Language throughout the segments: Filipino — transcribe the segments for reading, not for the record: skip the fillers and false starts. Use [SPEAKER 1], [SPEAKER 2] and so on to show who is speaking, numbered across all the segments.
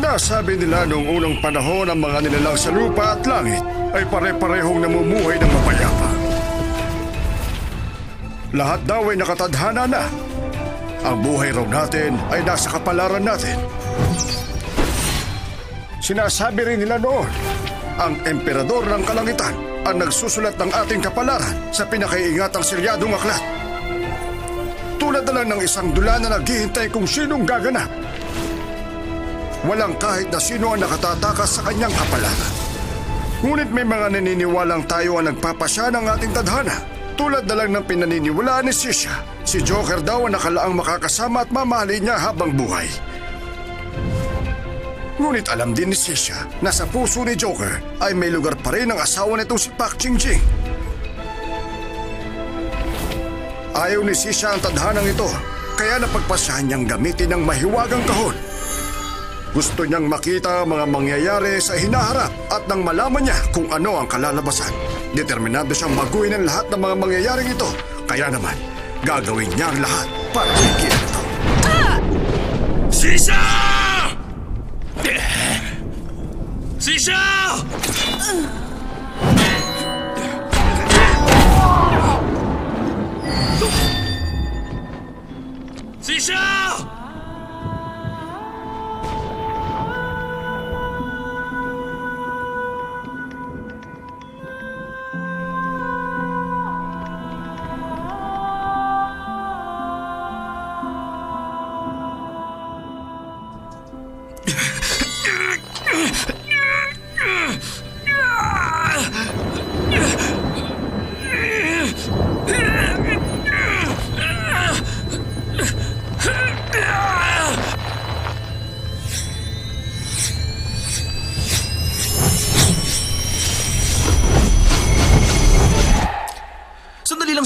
[SPEAKER 1] Sinasabi nila noong unang panahon ang mga nilalang sa lupa at langit ay pare-parehong namumuhay ng mapayapa. Lahat daw ay nakatadhana na. Ang buhay raw natin ay nasa kapalaran natin. Sinasabi rin nila noon, ang emperador ng kalangitan ang nagsusulat ng ating kapalaran sa pinakaiingatang selyadong aklat. Tulad na lang ng isang dula na naghihintay kung sinong gaganap. Walang kahit na sino ang nakatatakas sa kanyang kapalaran. Ngunit may mga naniniwalang tayo ang nagpapasya ng ating tadhana. Tulad na lang ng pinaniniwalaan ni Sisha. Si Joker daw ang nakalaang makakasama at mamahalin niya habang buhay. Ngunit alam din ni Sisha na sa puso ni Joker ay may lugar pa rin ang asawa nitong si Pak Jingjing. Ayaw ni Sisha ang tadhanang ito, kaya napagpasahan niyang gamitin ang mahiwagang kahon. Gusto niyang makita ang mga mangyayari sa hinaharap at nang malaman niya kung ano ang kalalabasan. Determinado siyang baguhin ang lahat ng mga mangyayaring ito. Kaya naman, gagawin niya ang lahat para higit ito.
[SPEAKER 2] Sisha! Sisha! Sisha!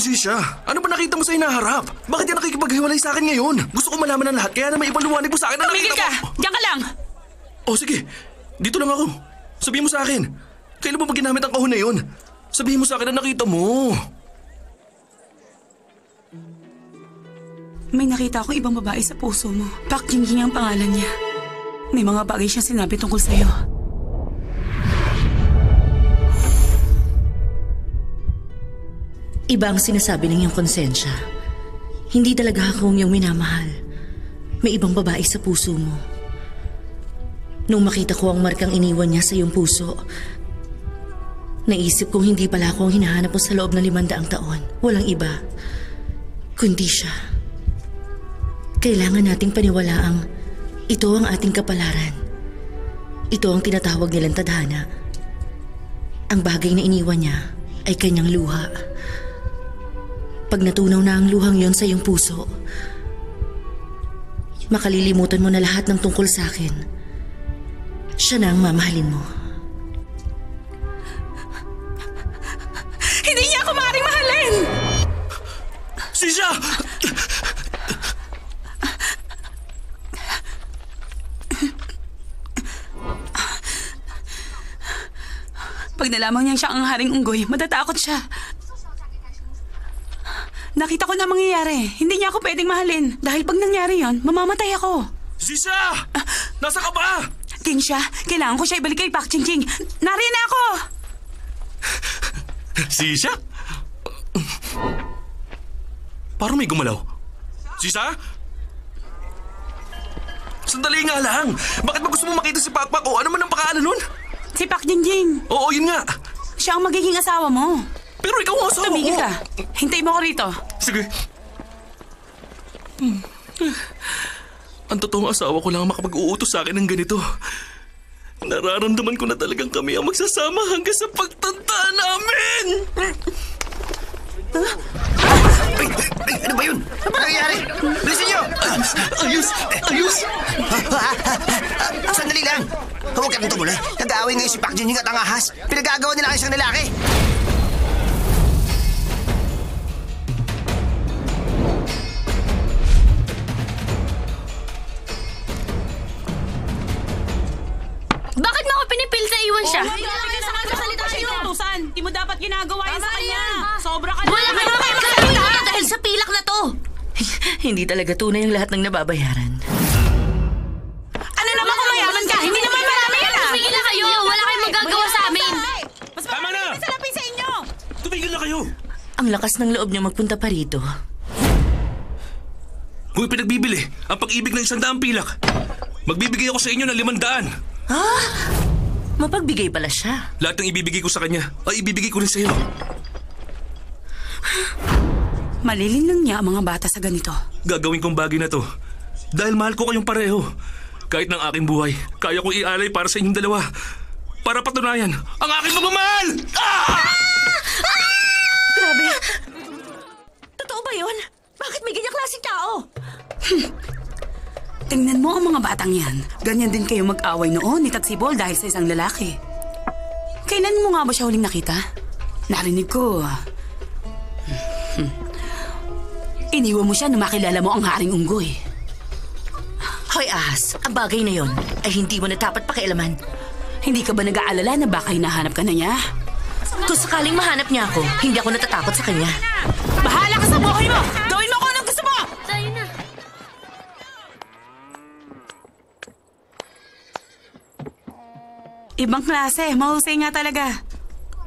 [SPEAKER 3] Sisha, ano ba nakita mo sa hinaharap? Bakit yan nakikipaghiwalay sa akin ngayon? Gusto ko malaman ang lahat, kaya naman ipaliwanag mo sa akin na
[SPEAKER 4] Tumigil
[SPEAKER 3] nakita
[SPEAKER 4] ka!
[SPEAKER 3] mo.
[SPEAKER 4] Diyan ka lang!
[SPEAKER 3] Oh, sige. Dito lang ako. Sabihin mo sa akin. Kailan mo ba ginamit ang kahon na yun? Sabihin mo sa akin na nakita mo.
[SPEAKER 4] May nakita akong ibang babae sa puso mo. Pak Jingjing ang pangalan niya. May mga bagay siyang sinabi tungkol sa'yo.
[SPEAKER 5] Iba ang sinasabi ng iyong konsensya. Hindi talaga ako ang iyong minamahal. May ibang babae sa puso mo. Nung makita ko ang markang iniwan niya sa iyong puso, naisip kong hindi pala ako ang hinahanap mo sa loob ng 500 taon. Walang iba, kundi siya. Kailangan nating paniwalaang ito ang ating kapalaran. Ito ang tinatawag nilang tadhana. Ang bagay na iniwan niya ay kanyang luha. Pag natunaw na ang luhang yon sa iyong puso, makalilimutan mo na lahat ng tungkol sa akin. Siya na ang mamahalin mo.
[SPEAKER 4] Hindi niya ako maaaring mahalin!
[SPEAKER 3] Sisha!
[SPEAKER 4] Pag nalaman niya siya ang Haring Unggoy, matatakot siya. Nakita ko na mangyayari. Hindi niya ako pwedeng mahalin. Dahil pag nangyari yon, mamamatay ako.
[SPEAKER 3] Sisha! Nasa ka ba?
[SPEAKER 4] King siya, kailangan ko siya ibalik kay Pak Jingjing. Nariyan na ako!
[SPEAKER 3] Sisha? Parang may gumalaw. Sisha? Sandali nga lang. Bakit ba gusto mo makita si Pakpak o ano man ang pangalan nun?
[SPEAKER 4] Si Pak Jingjing.
[SPEAKER 3] Oo, yun nga.
[SPEAKER 4] Siya ang magiging asawa mo.
[SPEAKER 3] Pero ikaw ang asawa ko.
[SPEAKER 4] Tumigil ka. Hintayin mo ko rito.
[SPEAKER 3] Sige. Ang totoong asawa ko lang ang makapag-uutos sa akin ng ganito. Nararamdaman ko na talagang kami ang magsasama hanggang sa pagtanda namin!
[SPEAKER 2] Ano ba yun? Ano nangyayari? Bilisin niyo!
[SPEAKER 3] Ayos! Ayos!
[SPEAKER 2] Sandali lang! Huwag ka nang tumuloy. Nag-aaway ngayon si Pak Jingjing at ang ahas. Pinagagawa nila ang isang lalaki.
[SPEAKER 6] Bakit mo ako pinipilit na iwan siya?
[SPEAKER 4] Nagsasalita siya yung utusan. Di mo dapat ginagawa yun sa kanya. Sobra ka na.
[SPEAKER 6] Wala ka naman magsalita dahil sa pilak na to.
[SPEAKER 5] Hindi talaga tunay ang lahat ng nababayaran.
[SPEAKER 4] Ano naman kung mayaman ka? Hindi
[SPEAKER 3] kayo?
[SPEAKER 5] Ang lakas ng loob niya magpunta pa rito.
[SPEAKER 3] Kung ipinagbibili ang pag-ibig ng 100 pilak, magbibigay ako sa inyo ng 500.
[SPEAKER 5] Mapagbigay pala siya.
[SPEAKER 3] Lahat ng ibibigay ko sa kanya ay ibibigay ko rin sa iyo.
[SPEAKER 4] Malilin lang niya ang mga bata sa ganito.
[SPEAKER 3] Gagawin kong bagay na to dahil mahal ko kayong pareho. Kahit ng aking buhay, kaya kong ialay para sa inyong dalawa. Para patunayan ang aking pagmamahal!
[SPEAKER 5] Grabe! Totoo ba yun? Bakit may ganyang klaseng tao?
[SPEAKER 4] Tingnan mo ang mga batang yan. Ganyan din kayo mag-away noon ni Tagsibol dahil sa isang lalaki. Kailan mo nga ba siya huling nakita? Narinig ko. Iniwan mo siya nung makilala mo ang Haring Unggoy.
[SPEAKER 5] Hoy ahas, ang bagay na yon ay hindi mo na dapat pakialaman.
[SPEAKER 4] Hindi ka ba nag-aalala na baka hinahanap ka na niya?
[SPEAKER 5] Kung sakaling mahanap niya ako, hindi ako natatakot sa kanya.
[SPEAKER 4] Bahala ka sa buhay mo! Gawin mo kung anong gusto mo!
[SPEAKER 6] Tayo na.
[SPEAKER 4] Ibang klase, mahusay nga talaga.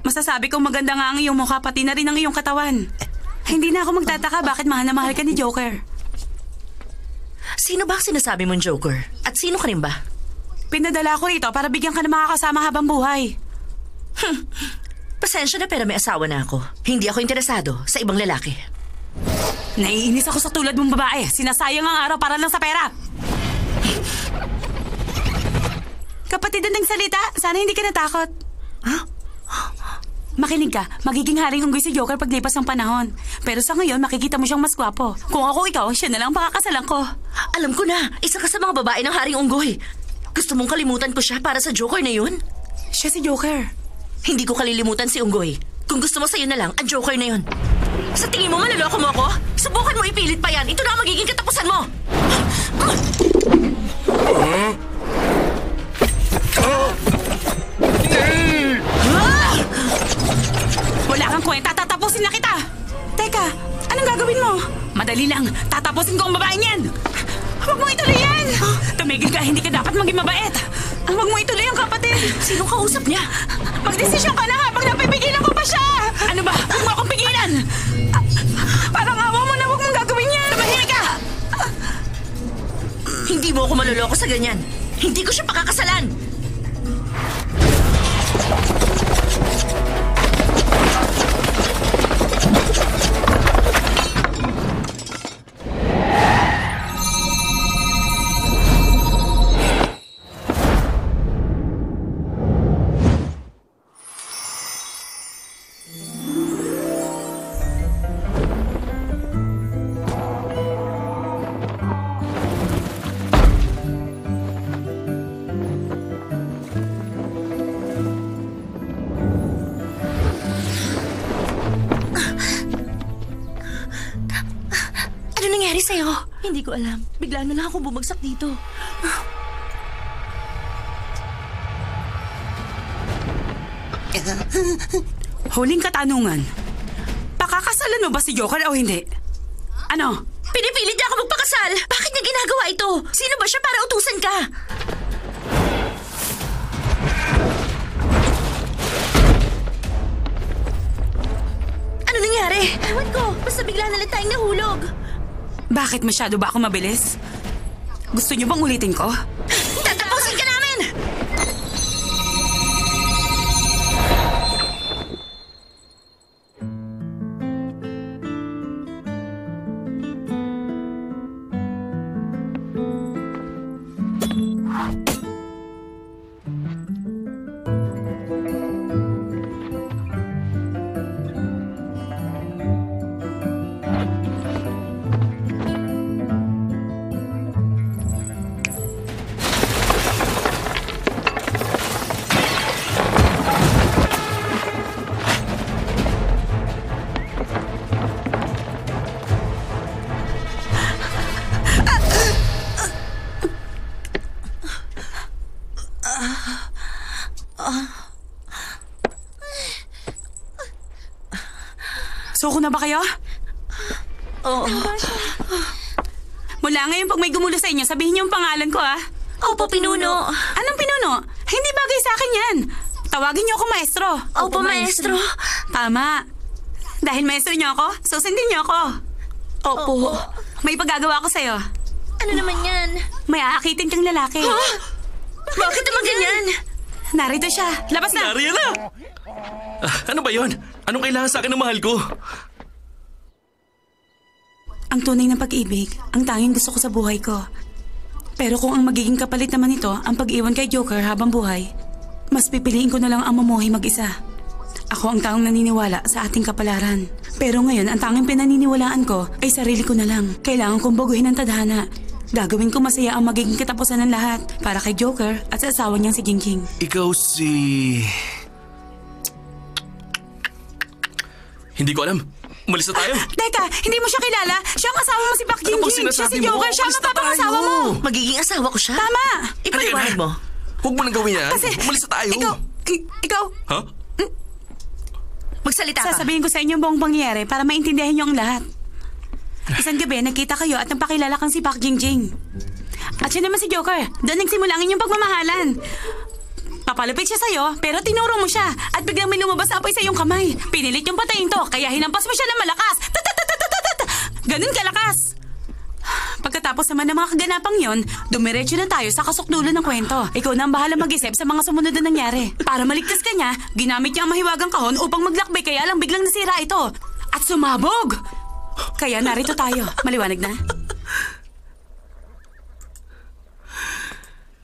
[SPEAKER 4] Masasabi kong maganda nga ang iyong mukha pati na rin ang iyong katawan. Hindi na ako magtataka bakit mahal na mahal ka ni Joker.
[SPEAKER 5] Sino ba ang sinasabi mong Joker? At sino ka rin ba?
[SPEAKER 4] Pinadala ko rito para bigyan ka ng makakasama habang buhay.
[SPEAKER 5] Pasensya na pero may asawa na ako. Hindi ako interesado sa ibang lalaki.
[SPEAKER 4] Naiinis ako sa tulad mong babae. Sinasayang ang araw para lang sa pera. Kapatid ng salita, sana hindi ka natakot. Makinig ka, magiging Haring Unggoy si Joker paglipas ng panahon. Pero sa ngayon, makikita mo siyang mas gwapo. Kung ako ikaw, siya na lang ang pakakasalan ko.
[SPEAKER 5] Alam ko na, isa ka sa mga babae ng Haring Unggoy. Gusto mong kalimutan ko siya para sa Joker na yun?
[SPEAKER 4] Siya si Joker.
[SPEAKER 5] Hindi ko kalilimutan si Unggoy. Kung gusto mo sa'yo na lang, ang Joker na yun. Sa tingin mo, maloloko mo ako? Subukan mo ipilit pa yan. Ito na ang magiging katapusan mo.
[SPEAKER 4] Wala kang kwenta, tatapusin na kita! Teka, anong gagawin mo? Madali lang, tatapusin ko ang babaeng yan! Huwag mo ituloy yan! Tumigil ka, hindi ka dapat maging mabait! Huwag mo ituloy ang kapatid!
[SPEAKER 5] Sinong kausap niya?
[SPEAKER 4] Magdesisyon ka na habang napipigilan ko pa siya! Ano ba? Huwag mo akong pigilan! Parang awa mo na huwag mong gagawin yan! Tumahimik ka!
[SPEAKER 5] Hindi mo ako maloloko sa ganyan. Hindi ko siya pakakasalan. Sa'yo? Hindi ko alam. Bigla na lang akong bumagsak dito.
[SPEAKER 4] Huling katanungan. Pakakasalan mo ba si Joker o hindi? Ano?
[SPEAKER 5] Pinipilit niya ako magpakasal! Bakit niya ginagawa ito? Sino ba siya para utusan ka? Ano nangyari? Ewan ko. Basta bigla na lang tayong nahulog.
[SPEAKER 4] Bakit masyado ba ako mabilis? Gusto niyo bang ulitin ko?
[SPEAKER 5] Tatapusin ka namin!
[SPEAKER 4] Suko na ba kayo?
[SPEAKER 5] Oo.
[SPEAKER 4] Mula ngayon pag may gumulo sa inyo, sabihin niyo ang pangalan ko ah.
[SPEAKER 5] Opo, Pinuno.
[SPEAKER 4] Anong pinuno? Hindi bagay sa akin yan. Tawagin niyo ako maestro.
[SPEAKER 5] Opo, Maestro.
[SPEAKER 4] Tama. Dahil maestro niyo ako, susundin niyo ako.
[SPEAKER 5] Opo.
[SPEAKER 4] May pagagawa ko sa'yo.
[SPEAKER 5] Ano naman yan?
[SPEAKER 4] May aakitin kang lalaki.
[SPEAKER 5] Bakit naman ganyan?
[SPEAKER 4] Narito siya. Labas na.
[SPEAKER 3] Ariel na! Ano ba yon? Anong kailangan sa akin ng mahal ko?
[SPEAKER 4] Ang tunay ng pag-ibig, ang tanging gusto ko sa buhay ko. Pero kung ang magiging kapalit naman nito ang pag-iwan kay Joker habang buhay, mas pipiliin ko na lang ang mamuhay mag-isa. Ako ang taong naniniwala sa ating kapalaran. Pero ngayon, ang tanging pinaniniwalaan ko ay sarili ko na lang. Kailangan kong baguhin ang tadhana. Gagawin ko masaya ang magiging katapusan ng lahat para kay Joker at sa asawa niyang si Jingjing.
[SPEAKER 3] Ikaw si... Hindi ko alam. Umalis na tayo.
[SPEAKER 4] Teka, hindi mo siya kilala? Siya ang asawa mo si Pak
[SPEAKER 3] Ano bang
[SPEAKER 4] Jingjing. Siya
[SPEAKER 3] sinasabi
[SPEAKER 4] si
[SPEAKER 3] mo?
[SPEAKER 4] Joker. Siya ang
[SPEAKER 3] Umalis na
[SPEAKER 4] mapapangasawa
[SPEAKER 3] tayo.
[SPEAKER 4] mo.
[SPEAKER 5] Magiging asawa ko siya?
[SPEAKER 4] Tama.
[SPEAKER 5] Ipaliwanag mo.
[SPEAKER 3] Huwag mo nang gawin yan.
[SPEAKER 4] Kasi...
[SPEAKER 3] Umalis na tayo.
[SPEAKER 4] Ikaw...
[SPEAKER 3] Ha?
[SPEAKER 5] Magsalita ka.
[SPEAKER 4] Sasabihin ko sa inyo ang buong pangyayari para maintindihan niyo ang lahat. Isang gabi, nagkita kayo at napakilala kang si Pak Jingjing. At siya naman si Joker. Doon nagsimula ang inyong pagmamahalan. Papalapit siya sa'yo, pero tinuro mo siya. At biglang may lumabas na apoy sa iyong kamay. Pinilit yung patayin to, kaya hinampas mo siya ng malakas. Ganun kalakas. Pagkatapos naman ng mga kaganapang yon, dumiretso na tayo sa kasukdulo ng kwento. Ikaw na ang bahala mag-isip sa mga sumunod na nangyari. Para maligtas ka niya, ginamit niya ang mahiwagang kahon upang maglakbay kaya lang biglang nasira ito. At sumabog! Kaya narito tayo. Maliwanag na?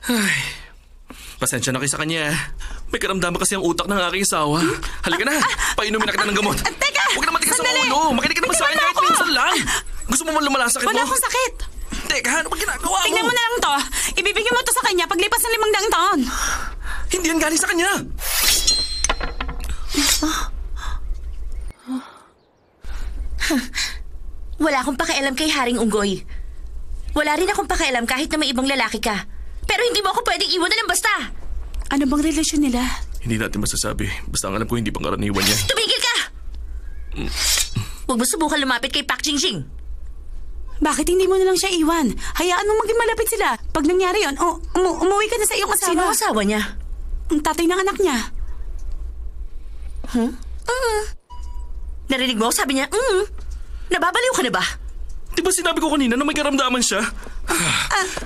[SPEAKER 3] Ay, pasensya na kayo sa kanya. May karamdaman kasi ang utak ng aking asawa. Halika na, painumin na kita ng gamot.
[SPEAKER 4] Teka!
[SPEAKER 3] Huwag na matigas ang
[SPEAKER 4] Sandali!
[SPEAKER 3] ulo. Makinig ka naman sa akin
[SPEAKER 4] Bitiwan
[SPEAKER 3] kahit
[SPEAKER 4] ako!
[SPEAKER 3] minsan lang. Gusto mo man lumala sa sakit mo?
[SPEAKER 4] Wala akong sakit.
[SPEAKER 3] Teka, ano ba ginagawa mo?
[SPEAKER 4] Tingnan mo na lang to. Ibibigay mo to sa kanya paglipas ng 500 taon.
[SPEAKER 3] Hindi yan galing sa kanya.
[SPEAKER 5] Wala akong pakialam kay Haring Unggoy. Wala rin akong pakialam kahit na may ibang lalaki ka. Pero hindi mo ako pwedeng iwan na lang basta.
[SPEAKER 4] Ano bang relasyon nila?
[SPEAKER 3] Hindi natin masasabi. Basta ang alam ko hindi pangkaraniwan niya.
[SPEAKER 5] Tumigil ka! Huwag mo subukan lumapit kay Pak Jingjing.
[SPEAKER 4] Bakit hindi mo na lang siya iwan? Hayaan mo maging malapit sila. Pag nangyari yun, umuwi ka na sa iyong asawa.
[SPEAKER 5] Sino ang asawa niya?
[SPEAKER 4] Ang tatay ng anak niya.
[SPEAKER 5] Narinig mo? Sabi niya, nababaliw ka na ba?
[SPEAKER 3] Di ba sinabi ko kanina na may karamdaman siya?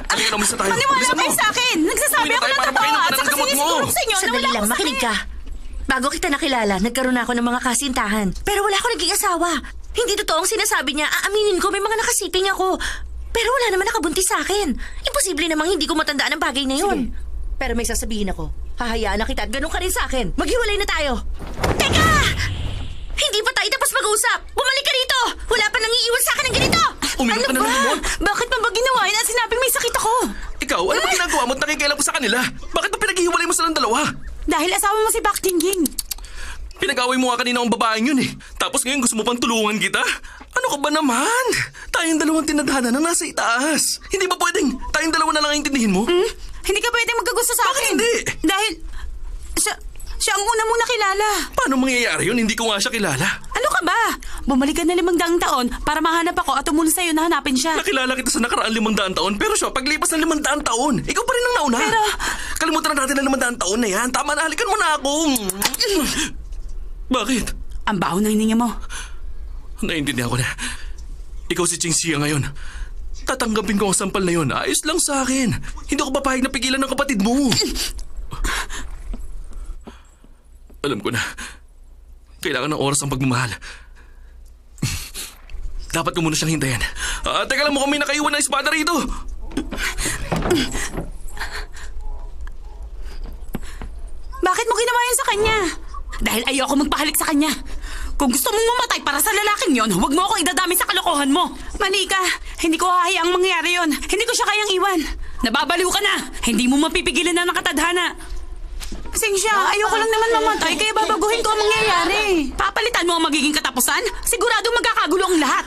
[SPEAKER 3] Halika na, umalis na tayo.
[SPEAKER 4] Maniwala
[SPEAKER 3] Bilisan mo.
[SPEAKER 4] kayo sa akin! Nagsasabi
[SPEAKER 3] Uwi na
[SPEAKER 4] ako
[SPEAKER 3] tayo
[SPEAKER 4] ng
[SPEAKER 3] para
[SPEAKER 4] totoo
[SPEAKER 3] makainom ka
[SPEAKER 4] at
[SPEAKER 3] na ng
[SPEAKER 4] saka
[SPEAKER 3] gamot mo.
[SPEAKER 4] sinisiguro ko sa inyo na
[SPEAKER 5] Sandali
[SPEAKER 4] wala
[SPEAKER 5] lang,
[SPEAKER 4] akong
[SPEAKER 5] makinig
[SPEAKER 4] sakit.
[SPEAKER 5] ka. Bago kita nakilala, nagkaroon ako ng mga kasintahan. Pero wala ako naging asawa. Hindi totoo ang sinasabi niya. Aaminin ko, may mga nakasiping ako. Pero wala naman nakabuntis sa akin. Imposible namang hindi ko matandaan ang bagay na yun. Pero may sasabihin ako. Hahayaan na kita at ganun ka rin sa akin. Maghiwalay na tayo. Teka! Hindi pa tayo tapos mag-uusap. Bumalik ka rito. Wala pa nang iiwan sa akin ng ganito.
[SPEAKER 3] Uminom ka na ng gamot.
[SPEAKER 4] Bakit pa ba ginawa yun at sinabing may sakit ako?
[SPEAKER 3] Ikaw, ano ba ginagawa mo at nakikialam ko sa kanila? Bakit ba pinaghihiwalay mo silang dalawa?
[SPEAKER 4] Dahil asawa mo si Pak Jingjing.
[SPEAKER 3] Pinag-away mo nga kanina ang babaeng yun eh. Tapos ngayon gusto mo pang tulungan kita? Ano ka ba naman? Tayong dalawang tinadhana na nasa itaas. Hindi ba pwedeng tayong dalawa na lang ang intindihin mo?
[SPEAKER 4] Hindi ka pwedeng magkagusto sa
[SPEAKER 3] Bakit
[SPEAKER 4] akin.
[SPEAKER 3] hindi?
[SPEAKER 4] Dahil siya ang una mong nakilala.
[SPEAKER 3] Paano mangyayari yun? Hindi ko nga siya kilala.
[SPEAKER 4] Ano ka ba? Bumalik ka na 500 taon para mahanap ako at tumulong sa'yo na hanapin siya.
[SPEAKER 3] Nakilala kita sa nakaraan 500 taon, pero siya, paglipas ng 500 taon, ikaw pa rin ang nauna.
[SPEAKER 4] Pero...
[SPEAKER 3] Kalimutan na natin ang 500 taon na yan. Tama na, halikan mo na ako. Bakit?
[SPEAKER 4] Ang baho ng hininga mo.
[SPEAKER 3] Naiintindihan ko na. Ikaw si Ching Xia ngayon. Tatanggapin ko ang sampal na yun. Ayos lang sa akin. Hindi ako papayag na pigilan ng kapatid mo. Alam ko na. Kailangan ng oras ang pagmamahal. Dapat ko muna siyang hintayin. Teka lang, mukhang may nakaiwan na espada rito.
[SPEAKER 4] Bakit mo ginawa yan sa kanya? Dahil ayoko magpahalik sa kanya. Kung gusto mong mamatay para sa lalaking yon, huwag mo ako idadami sa kalokohan mo. Mali ka. Hindi ko hahayaang mangyari yon. Hindi ko siya kayang iwan. Nababaliw ka na. Hindi mo mapipigilan na nakatadhana. Pasensya, ayoko lang naman mamatay kaya babaguhin ko ang mangyayari. Papalitan mo ang magiging katapusan? Sigurado magkakagulo ang lahat.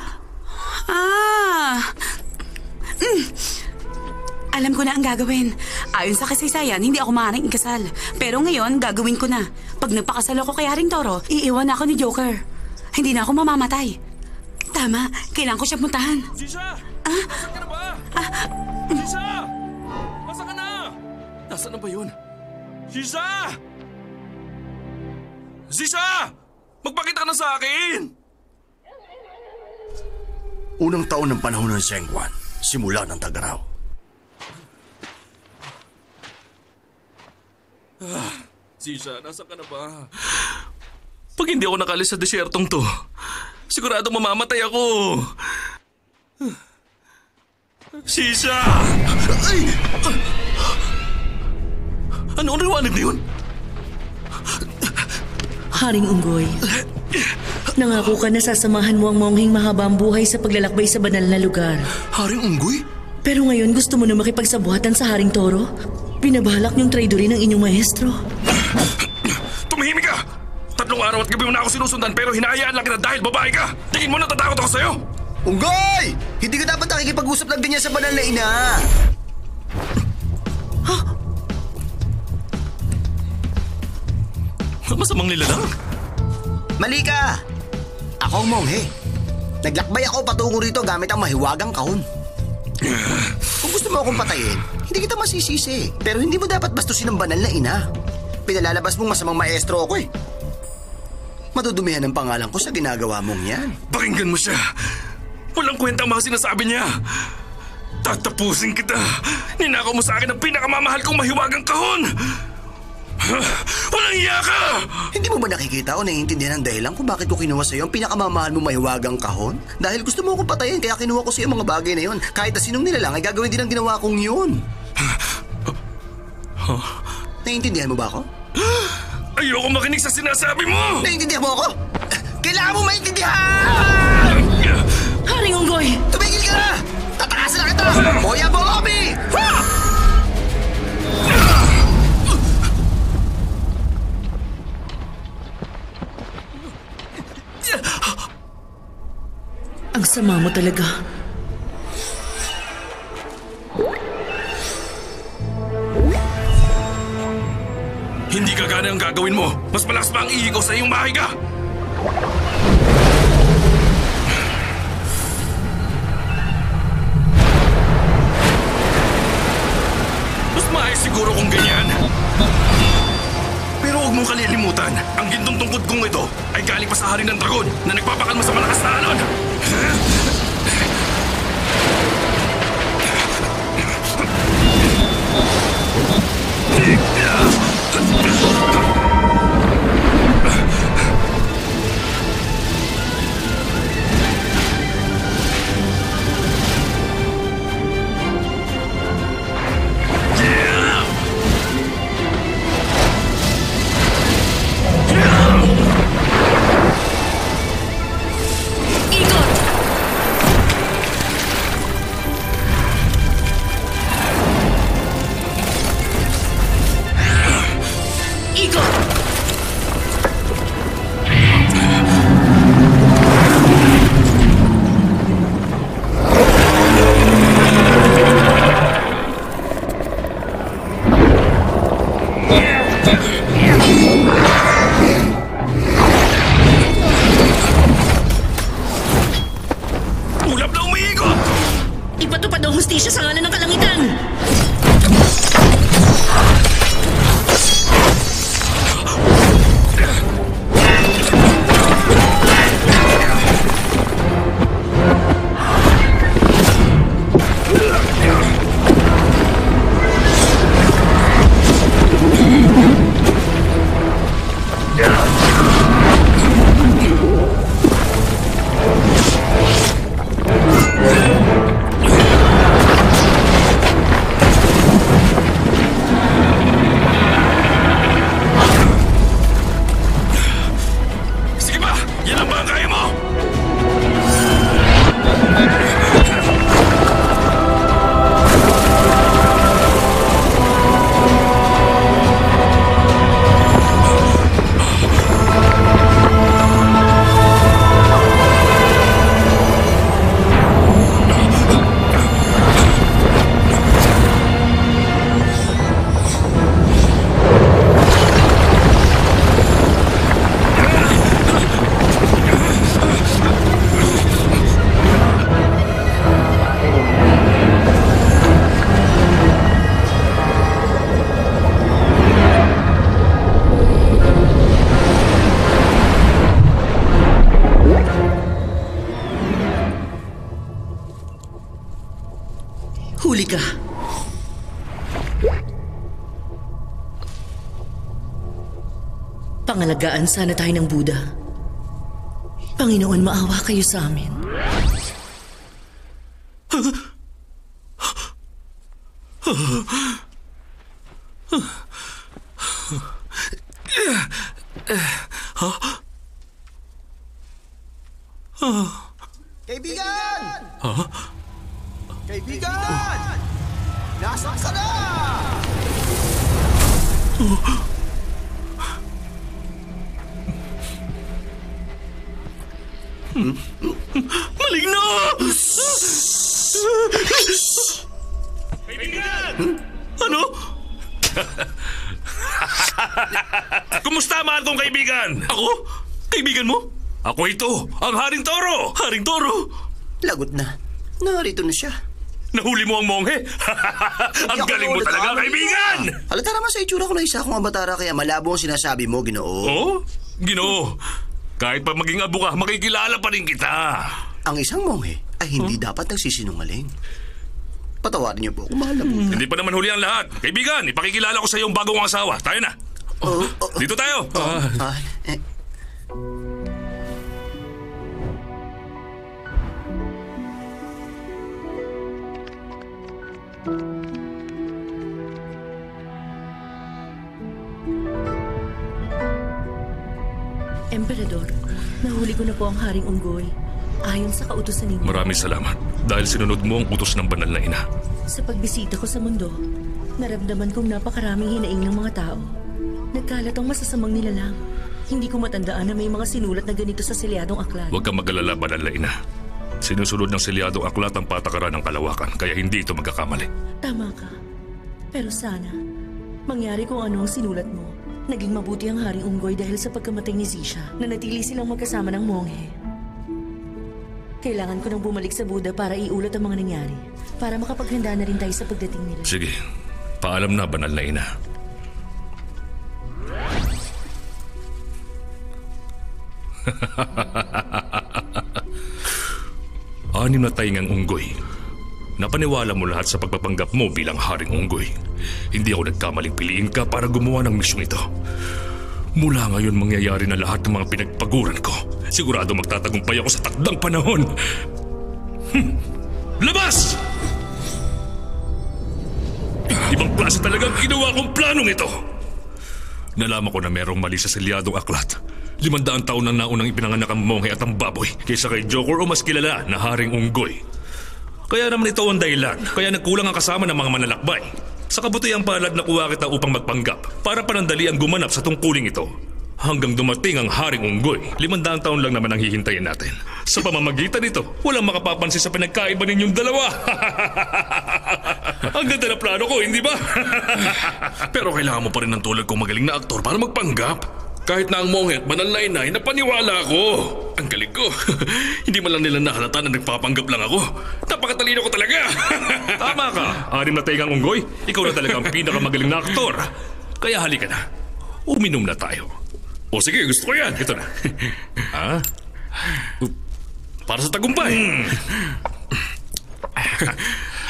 [SPEAKER 4] Alam ko na ang gagawin. Ayon sa kasaysayan, hindi ako maaaring ikasal. Pero ngayon, gagawin ko na. Pag nagpakasal ako kay Haring Toro, iiwan ako ni Joker. Hindi na ako mamamatay. Tama, kailangan ko siya puntahan.
[SPEAKER 3] Sisha! Nasaan ka na ba? Sisha! Nasaan ka na? Nasaan na ba yun? Sisha! Sisha! Magpakita ka na sa akin!
[SPEAKER 1] Unang taon ng panahon ng Zhengguan, simula ng Tagaraw.
[SPEAKER 3] Sisha, nasa ka na ba? Pag hindi ako nakalis sa desyertong to, sigurado mamamatay ako. Sisha! Ay! Ano ang liwanag na yun?
[SPEAKER 5] Haring Unggoy, nangako ka na sasamahan mo ang mongheng mahaba ang buhay sa paglalakbay sa banal na lugar.
[SPEAKER 3] Haring Unggoy?
[SPEAKER 5] Pero ngayon gusto mo na makipagsabuhatan sa Haring Toro? Binabalak niyong traidorin ng inyong maestro.
[SPEAKER 3] Tumahimik ka! 3 araw at gabi mo na ako sinusundan pero hinahayaan lang kita dahil babae ka! Tingin mo natatakot ako sa'yo?
[SPEAKER 2] Unggoy! Hindi ka dapat nakikipag-usap ng ganyan sa banal na ina.
[SPEAKER 3] Masamang nilalang?
[SPEAKER 2] Mali ka! Ako ang monghe. Naglakbay ako patungo rito gamit ang mahiwagang kahon. Kung gusto mo akong patayin, hindi kita masisisi. Pero hindi mo dapat bastusin ang banal na ina. Pinalalabas mong masamang maestro ako eh. Madudumihan ang pangalan ko sa ginagawa mong yan.
[SPEAKER 3] Pakinggan mo siya. Walang kwenta ang mga sinasabi niya. Tatapusin kita. Ninakaw mo sa akin ang pinakamamahal kong mahiwagang kahon. Walang iya ka!
[SPEAKER 2] Hindi mo ba nakikita o naiintindihan ang dahilan kung bakit ko kinuha sa'yo ang pinakamamahal mong mahiwagang kahon? Dahil gusto mo akong patayin kaya kinuha ko sa'yo mga bagay na yon. Kahit na sinong nilalang ay gagawin din ang ginawa kong yun. Naiintindihan mo ba ako?
[SPEAKER 3] Ayoko makinig sa sinasabi mo!
[SPEAKER 2] Naiintindihan mo ako? Kailangan mo maintindihan!
[SPEAKER 5] Haring Unggoy!
[SPEAKER 2] Tumigil ka na! Tatakasan na kita! Boya Bobby!
[SPEAKER 5] Ang sama mo talaga.
[SPEAKER 3] Hindi gagana ang gagawin mo. Mas malakas pa ang ihi ko sa iyong bahay ka. Mas maayos siguro kung ganyan. Pero huwag mong kalilimutan, ang gintong tungkod kong ito ay galing pa sa hari ng dragon na nagpapakalma sa malakas na alon.
[SPEAKER 5] Ipatupad ang hustisya sa ngalan ng kalangitan! ka. Pangalagaan sana tayo ng Buddha. Panginoon, maawa kayo sa amin.
[SPEAKER 2] Kaibigan! Kaibigan! Nasaan ka na?
[SPEAKER 3] Maligno! Kaibigan! Ano?
[SPEAKER 7] Kumusta, mahal kong kaibigan?
[SPEAKER 3] Ako? Kaibigan mo?
[SPEAKER 7] Ako ito, ang Haring Toro.
[SPEAKER 3] Haring Toro!
[SPEAKER 2] Lagot na. Narito na siya.
[SPEAKER 7] Nahuli mo ang monghe. Ang
[SPEAKER 2] Hindi
[SPEAKER 7] galing mo
[SPEAKER 2] ako
[SPEAKER 7] talaga,
[SPEAKER 2] ulit,
[SPEAKER 7] kaibigan.
[SPEAKER 2] Halata naman sa itsura ko na isa akong abatara kaya malabo ang sinasabi mo, Ginoo.
[SPEAKER 7] Oh, Ginoo. Kahit pa maging abo ka, makikilala pa rin kita.
[SPEAKER 2] Ang isang monghe ay hindi dapat nagsisinungaling. Patawarin niyo po kung mahal na po.
[SPEAKER 7] Hindi pa naman huli ang lahat. Kaibigan, ipakikilala ko sa iyo ang bagong asawa. Tayo na. Dito tayo.
[SPEAKER 2] Eh,
[SPEAKER 5] Emperador, nahuli ko na po ang Haring Unggoy. Ayon sa kautusan ninyo.
[SPEAKER 7] Maraming salamat dahil sinunod mo ang utos ng banal na ina.
[SPEAKER 5] Sa pagbisita ko sa mundo, naramdaman kong napakaraming hinaing ng mga tao. Nagkalat ang masasamang nilalang. Hindi ko matandaan na may mga sinulat na ganito sa selyadong aklat.
[SPEAKER 7] Huwag kang mag-alala, banal na ina. Sinusunod ng selyadong aklat ang patakaran ng kalawakan, kaya hindi ito magkakamali.
[SPEAKER 5] Tama ka. Pero sana, mangyari kung ano ang sinulat mo. Naging mabuti ang Haring Unggoy dahil sa pagkamatay ni Zisha na natili silang magkasama ng monghe. Kailangan ko nang bumalik sa Buddha para iulat ang mga nangyari. Para makapaghanda na rin tayo sa pagdating nila.
[SPEAKER 7] Sige, paalam na, banal na ina. Anim na taingang unggoy. Napaniwala mo lahat sa pagpapanggap mo bilang Haring Unggoy. Hindi ako nagkamaling piliin ka para gumawa ng misyong ito. Mula ngayon mangyayari na lahat ng mga pinagpaguran ko. Sigurado magtatagumpay ako sa takdang panahon. Labas! Ibang klase talagang ginawa kong planong ito. Nalaman ko na merong mali sa selyadong aklat. 500 taon na naunang ipinanganak ang monghe at ang baboy kaysa kay Joker o mas kilala na Haring Unggoy. Kaya naman ito ang dahilan, kaya nagkulang ang kasama ng mga manlalakbay. Sa kabutihang palad nakuha kita upang magpanggap para panandali ang gumanap sa tungkuling ito. Hanggang dumating ang Haring Unggoy, 500 taon lang naman ang hihintayin natin. Sa pamamagitan nito, walang makapapansin sa pinagkaiba ninyong dalawa. Ang ganda na plano ko, hindi ba?
[SPEAKER 3] Pero kailangan mo pa rin ng tulad kong magaling na aktor para magpanggap. Kahit na ang monghe at banal na inay, napaniwala ako. Ang galing ko. Hindi man lang nila nahalata na nagpapanggap lang ako. Napakatalino ko talaga.
[SPEAKER 7] Tama ka, 6 na taingang unggoy. Ikaw na talaga ang pinakamagaling na aktor. Kaya halika na, uminom na tayo. O sige, gusto ko yan. Ito na. Ha?
[SPEAKER 3] Para sa tagumpay.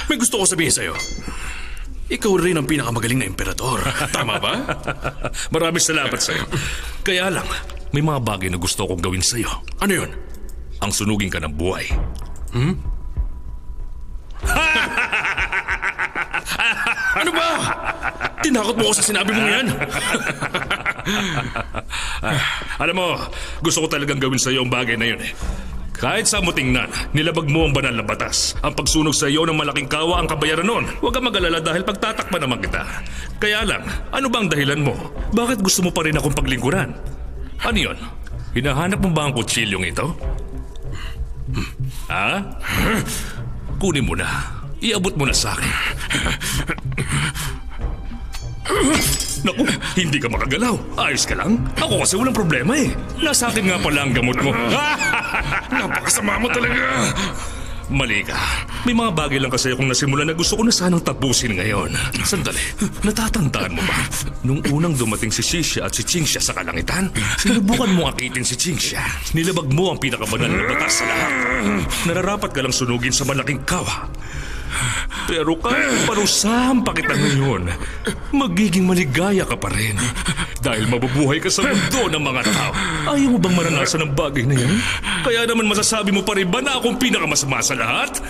[SPEAKER 3] May gusto ko sabihin sa'yo. Ikaw rin ang pinakamagaling na emperador. Tama ba?
[SPEAKER 7] Maraming salamat sa'yo. Kaya lang, may mga bagay na gusto kong gawin sa'yo.
[SPEAKER 3] Ano yun?
[SPEAKER 7] Ang sunugin ka ng buhay.
[SPEAKER 3] Ano ba? Tinakot mo ako sa sinabi mong yan.
[SPEAKER 7] Alam mo, gusto ko talagang gawin sa'yo ang bagay na yun eh. Kahit sa mo tingnan, nilabag mo ang banal na batas. Ang pagsunog sa iyo ng malaking kawa ang kabayaran nun. Huwag kang mag-alala dahil pagtatakpan naman kita. Kaya lang, ano bang dahilan mo? Bakit gusto mo pa rin akong paglingkuran? Ano yun? Hinahanap mo ba ang kutsilyong ito? Ha? Kunin mo na. Iabot mo na sa akin. Naku, hindi ka makagalaw. Ayos ka lang? Ako kasi walang problema eh. Nasa akin nga pala ang gamot mo.
[SPEAKER 3] Napakasama mo talaga.
[SPEAKER 7] Mali ka. May mga bagay lang kasi akong nasimulan na gusto ko na sanang tapusin ngayon. Sandali, natatandaan mo ba? Nung unang dumating si Xixia at si Qingxia sa kalangitan, sinubukan mo akitin si Qingxia. Nilabag mo ang pinakabanal na batas sa lahat. Nararapat ka lang sunugin sa malaking kawa. Pero kahit parusahan pa kita ngayon, magiging maligaya ka pa rin. Dahil mabubuhay ka sa mundo ng mga tao. Ayaw mo bang maranasan ang bagay na yan? Kaya naman masasabi mo pa rin ba na akong pinakamasama sa lahat?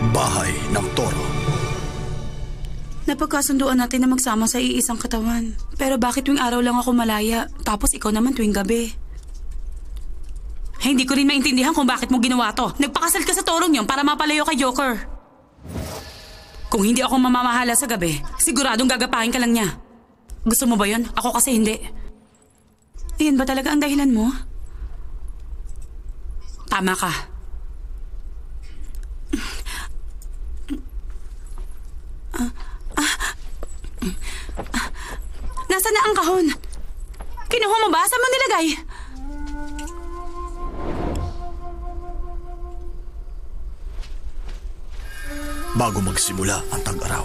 [SPEAKER 1] Bahay ng Toro.
[SPEAKER 4] Napagkasunduan natin na magsama sa iisang katawan. Pero bakit tuwing araw lang ako malaya, tapos ikaw naman tuwing gabi? Hindi ko rin maintindihan kung bakit mo ginawa to. Nagpakasal ka sa torong yun para mapalayo kay Joker. Kung hindi ako mamamahala sa gabi, siguradong gagapahin ka lang niya. Gusto mo ba yun? Ako kasi hindi. Iyan ba talaga ang dahilan mo? Tama ka. Nasaan na ang kahon? Kinuha mo ba? Saan mo nilagay?
[SPEAKER 1] Bago magsimula ang tag-araw.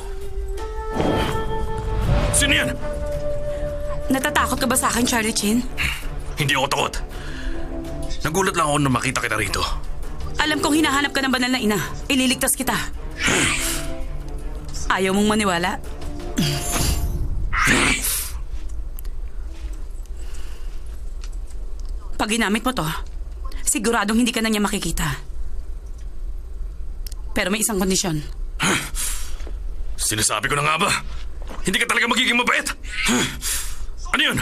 [SPEAKER 3] Sino yan?
[SPEAKER 4] Natatakot ka ba sa akin, Charlie Chin?
[SPEAKER 3] Hindi ako takot. Nagulat lang ako nung makita kita rito.
[SPEAKER 4] Alam kong hinahanap ka ng banal na ina. Ililigtas kita. Ayaw mong maniwala? Pag ginamit mo to, siguradong hindi ka na niya makikita. Pero may isang kondisyon.
[SPEAKER 3] Sinasabi ko na nga ba? Hindi ka talaga magiging mabait? Ano yun?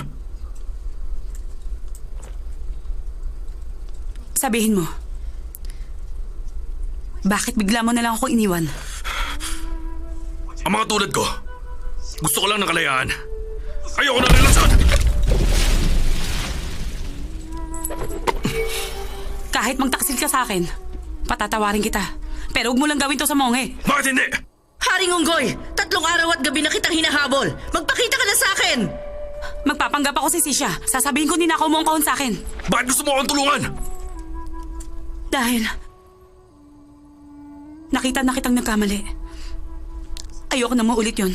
[SPEAKER 4] Sabihin mo, bakit bigla mo na lang ako iniwan?
[SPEAKER 3] Ang mga tulad ko, gusto ko lang ng kalayaan. Ayoko na relasyon!
[SPEAKER 4] Kahit magtaksil ka sa akin, patatawarin kita. Pero huwag mo lang gawin to sa monghe.
[SPEAKER 3] Bakit hindi?
[SPEAKER 5] Haring Unggoy, 3 araw at gabi na kitang hinahabol. Magpakita ka na sa akin!
[SPEAKER 4] Magpapanggap ako si Sisha. Sasabihin ko ninakaw mo ang kahon sa akin.
[SPEAKER 3] Bakit gusto mo akong tulungan?
[SPEAKER 4] Dahil nakita na kitang nagkamali. Ayoko na maulit yun.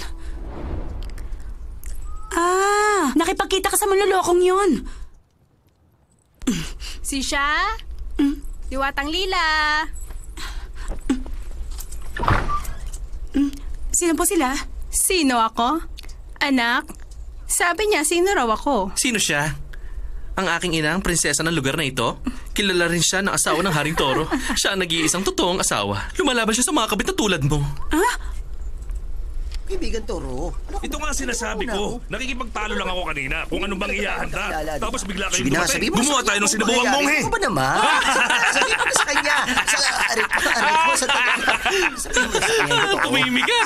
[SPEAKER 4] Nakipagkita ka sa manlolokong yun.
[SPEAKER 6] Sisha? Diwatang Lila?
[SPEAKER 4] Sino po sila?
[SPEAKER 6] Sino ako? Anak? Sabi niya, sino raw ako?
[SPEAKER 8] Sino siya? Ang aking ina, ang prinsesa ng lugar na ito? Kilala rin siya ng asawa ng Haring Toro. Siya ang nag-iisang totoong asawa. Lumalaban siya sa mga kabit na tulad mo.
[SPEAKER 2] Kaibigan Toro.
[SPEAKER 7] Ito nga sinasabi ko. Nakikipagtalo lang ako kanina kung ano bang ihahanda. Tapos bigla kayong dumating.
[SPEAKER 2] sabihin mo
[SPEAKER 7] Gumawa
[SPEAKER 2] sa
[SPEAKER 7] tayo ng
[SPEAKER 2] kung
[SPEAKER 7] sinabuang
[SPEAKER 2] mangyayari.
[SPEAKER 7] monghe.
[SPEAKER 2] Ano ba naman? Sabihin mo sa kanya. Sabihin mo sa kanya.
[SPEAKER 7] Tumimik ka.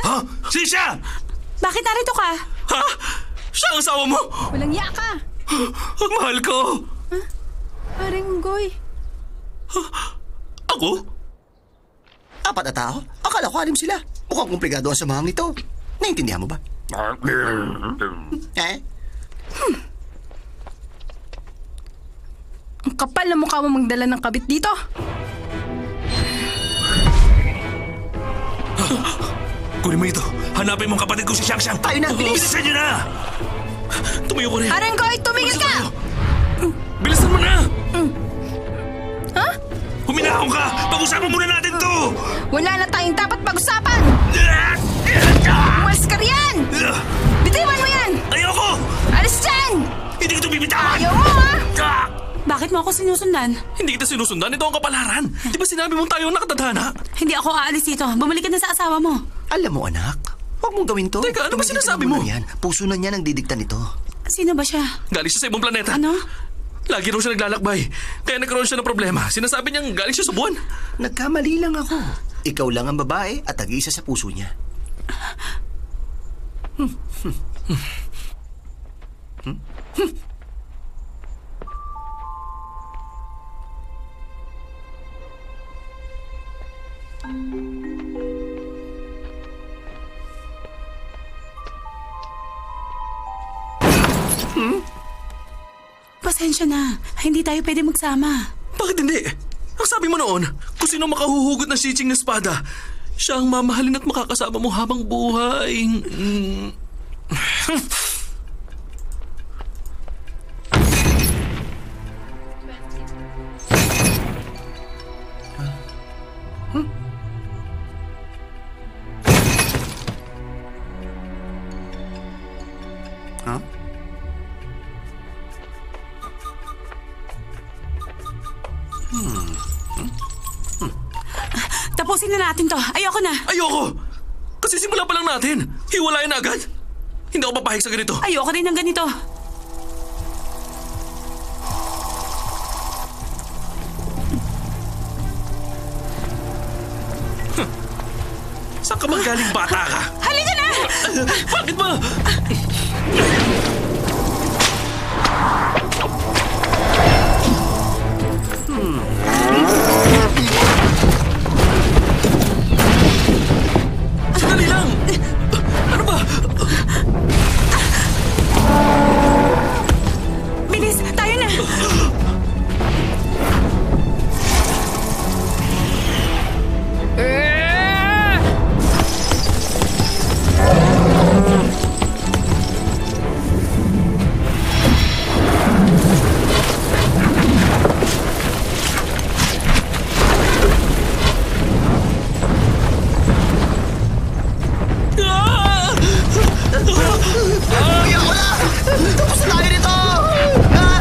[SPEAKER 7] Ha? Sisha!
[SPEAKER 4] Bakit narito ka?
[SPEAKER 7] Ha? Siya ang asawa mo?
[SPEAKER 6] Walang iya ka.
[SPEAKER 7] Ang mahal ko.
[SPEAKER 6] Haring Unggoy.
[SPEAKER 7] Ako?
[SPEAKER 2] 4 na tao? Akala ko 6 sila. Mukhang komplikado ang samahang ito. Naintindihan mo ba?
[SPEAKER 6] Ang kapal na mukha mo magdala ng kabit dito.
[SPEAKER 7] Kunin mo ito. Hanapin mo ang kapatid ko si Xiang Xiang.
[SPEAKER 2] Tayo na, bilis!
[SPEAKER 7] Bilisan niyo na! Tumayo ko rin.
[SPEAKER 6] Haring Unggoy, tumigil ka!
[SPEAKER 7] Bilisan mo na!
[SPEAKER 6] Ha?
[SPEAKER 7] Huminahon ka! Pag-usapan muna natin to!
[SPEAKER 6] Wala na tayong dapat pag-usapan! Umalis ka riyan! Bitiwan mo yan!
[SPEAKER 7] Ayoko!
[SPEAKER 6] Alis dyan!
[SPEAKER 7] Hindi ko ito bibitawan!
[SPEAKER 6] Ayaw mo, ha?
[SPEAKER 4] Bakit mo ako sinusundan?
[SPEAKER 7] Hindi kita sinusundan. Ito ang kapalaran. Di ba sinabi mong tayo ang nakatadhana?
[SPEAKER 4] Hindi ako aalis dito. Bumalik ka na sa asawa mo.
[SPEAKER 2] Alam mo anak, huwag mong gawin to.
[SPEAKER 7] Teka, ano ba
[SPEAKER 2] Tumigil ka
[SPEAKER 7] sinasabi
[SPEAKER 2] na
[SPEAKER 7] mo?
[SPEAKER 2] muna yan. Puso na niya ang didikta nito.
[SPEAKER 4] Sino ba siya?
[SPEAKER 7] Galing siya sa ibang planeta.
[SPEAKER 4] Ano?
[SPEAKER 7] Lagi raw siya naglalakbay. Kaya nagkaroon siya ng problema. Sinasabi niyang galing siya sa buwan.
[SPEAKER 2] Nagkamali lang ako. Ikaw lang ang babae at tag-iisa sa puso niya.
[SPEAKER 4] Pasensya na. Hindi tayo pwede magsama.
[SPEAKER 7] Bakit hindi? Ang sabi mo noon, kung sino makahuhugot ng sitsing na espada,
[SPEAKER 8] Siya ang mamahalin at makakasama mo habang buhay.
[SPEAKER 4] Tapusin na natin to. Ayoko na.
[SPEAKER 8] Ayoko! Kasi simula pa lang natin. Hiwalayan na agad. Hindi ako papahig sa ganito.
[SPEAKER 4] Ayoko din ng ganito.
[SPEAKER 8] Saan ka magaling bata ka?
[SPEAKER 4] Halika na!
[SPEAKER 8] Bakit ba? Sandali lang! Ano ba?
[SPEAKER 4] Bilis, tayo na!
[SPEAKER 2] Ayoko na! Tapos na tayo nito! Ah!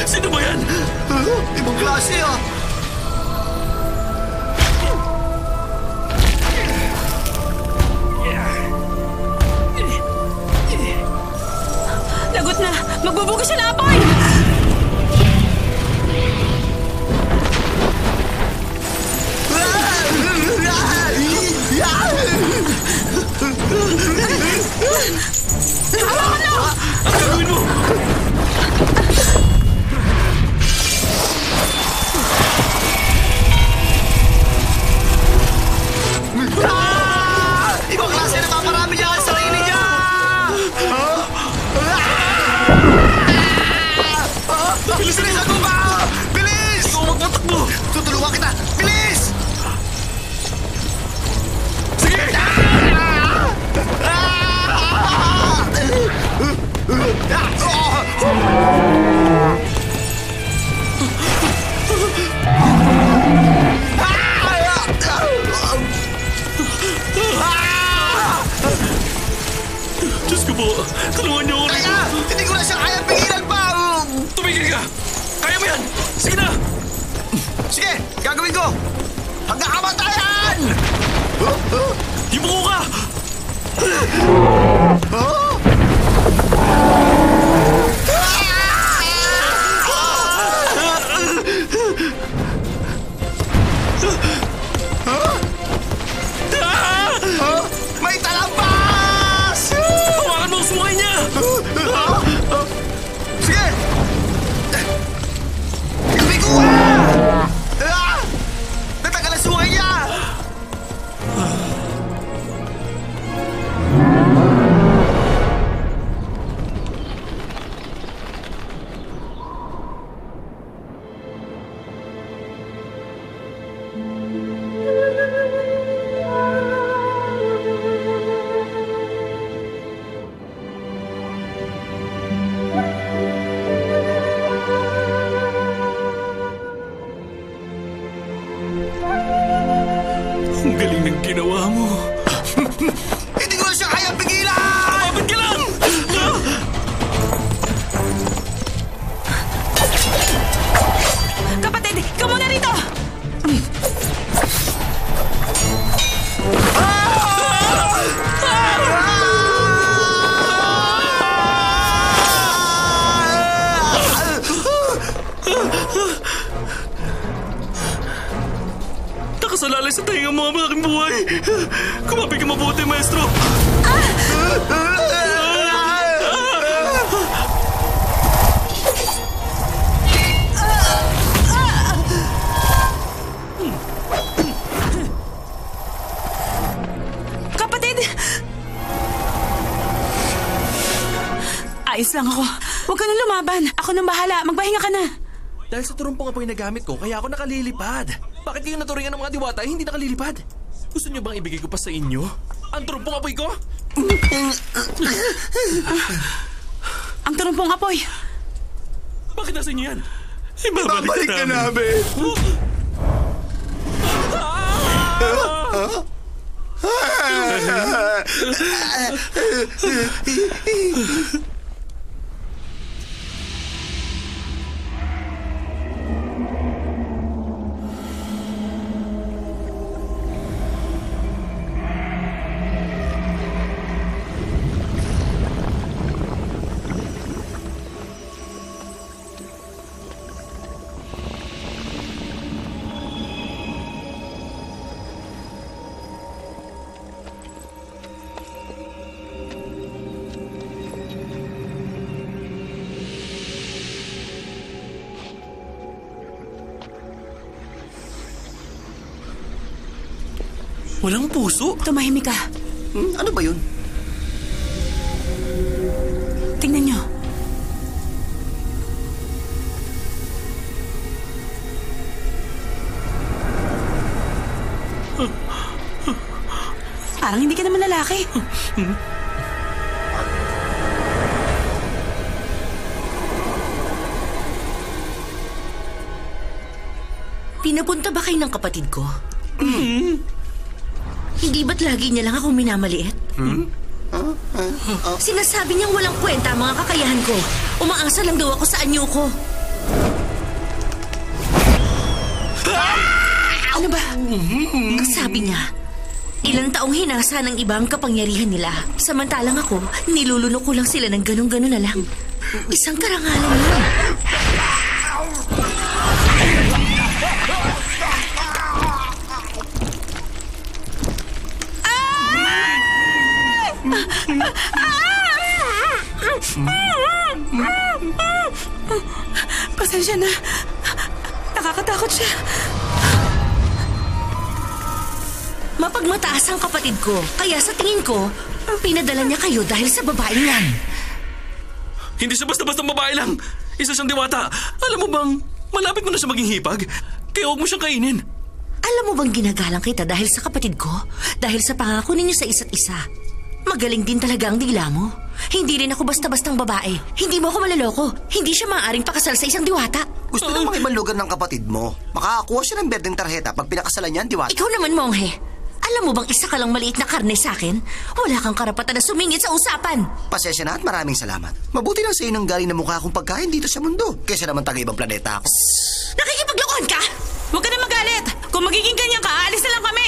[SPEAKER 8] Sino ba yan?
[SPEAKER 2] Ibang klase ah!
[SPEAKER 4] Lagot na! Magbubugis siya na apoy!
[SPEAKER 8] Ang gagawin mo?
[SPEAKER 2] Ibang klase na paparami niya ang sarili niya! Bilisan mo ba? Bilis!
[SPEAKER 8] Ikaw magtatakbo!
[SPEAKER 2] Tutulungan kita! Bilis!
[SPEAKER 8] Sige! Diyos ko po! Tulungan niyo ako rito!
[SPEAKER 2] Teka! Hindi ko na siya kaya pigilan pa!
[SPEAKER 8] Tumigil ka! Kaya mo yan! Sige na!
[SPEAKER 2] Sige! Gagawin ko! Hanggang kamatayan!
[SPEAKER 8] Himuko ka!
[SPEAKER 2] May talambas!
[SPEAKER 8] Hawakan mo ang sungay niya!
[SPEAKER 2] Sige! Gawin ko! Natagal ang sungay niya!
[SPEAKER 8] Ang galing ng ginawa mo!
[SPEAKER 2] Hindi ko na siya kaya pigilan!
[SPEAKER 8] Kapapit ka lang!
[SPEAKER 4] Kapatid, ikaw muna rito!
[SPEAKER 8] Nakasalalay sa tainga mo ang aking buhay! Kumapit ka mabuti, maestro!
[SPEAKER 4] Kapatid! Ayos lang ako. Huwag ka nang lumaban. Ako nang bahala. Magpahinga ka na.
[SPEAKER 8] Dahil sa turumpong apoy na gamit ko, kaya ako nakalilipad. Bakit kayo naturingan ng mga diwata ay hindi nakalilipad? Gusto niyo bang ibigay ko pa sa inyo? Ang turumpong apoy ko?
[SPEAKER 4] Ang turumpong apoy.
[SPEAKER 8] Bakit nasa inyo yan?
[SPEAKER 1] Ibabalik ka namin.
[SPEAKER 8] Walang puso?
[SPEAKER 4] Tumahimik ka.
[SPEAKER 2] Ano ba yun?
[SPEAKER 4] Tingnan nyo. Parang hindi ka naman lalaki.
[SPEAKER 5] Pinapunta ba kayo ng kapatid ko? Hindi ba't lagi niya lang akong minamaliit? Sinasabi niyang walang kwenta ang mga kakayahan ko. Umaasa lang daw ako sa anyo ko.
[SPEAKER 4] Ano ba?
[SPEAKER 5] Sabi niya, ilang taong hinasa ng ibang kapangyarihan nila. Samantalang ako, nilulunok ko lang sila ng ganun-ganun na lang. Isang karangalan lang.
[SPEAKER 4] Pasensya na. Nakakatakot siya.
[SPEAKER 5] Mapagmataas ang kapatid ko, kaya sa tingin ko, pinadala niya kayo dahil sa babaeng yan.
[SPEAKER 8] Hindi siya basta-basta babae lang. Isa siyang diwata. Alam mo bang, malapit mo na siya maging hipag. Kaya huwag mo siyang kainin.
[SPEAKER 5] Alam mo bang ginagalang kita dahil sa kapatid ko? Dahil sa pangako ninyo sa isa't isa. Magaling din talaga ang dila mo. Hindi rin ako basta-bastang babae. Hindi mo ako malaloko. Hindi siya maaaring pakasal sa isang diwata.
[SPEAKER 2] Gusto ng mga ibang lugar ng kapatid mo. Makakakuha siya ng berdeng tarjeta pag pinakasalan niya ang diwata.
[SPEAKER 5] Ikaw naman, monghe. Alam mo bang isa ka lang maliit na karne sa akin? Wala kang karapatan na sumingit sa usapan.
[SPEAKER 2] Pasensya na at maraming salamat. Mabuti lang sa inang galing na mukha akong pagkain dito sa mundo. Kesa naman taga-ibang planeta ako.
[SPEAKER 5] Nakikipaglokohan ka?
[SPEAKER 4] Huwag ka na magalit. Kung magiging ganyan ka, aalis na lang kami.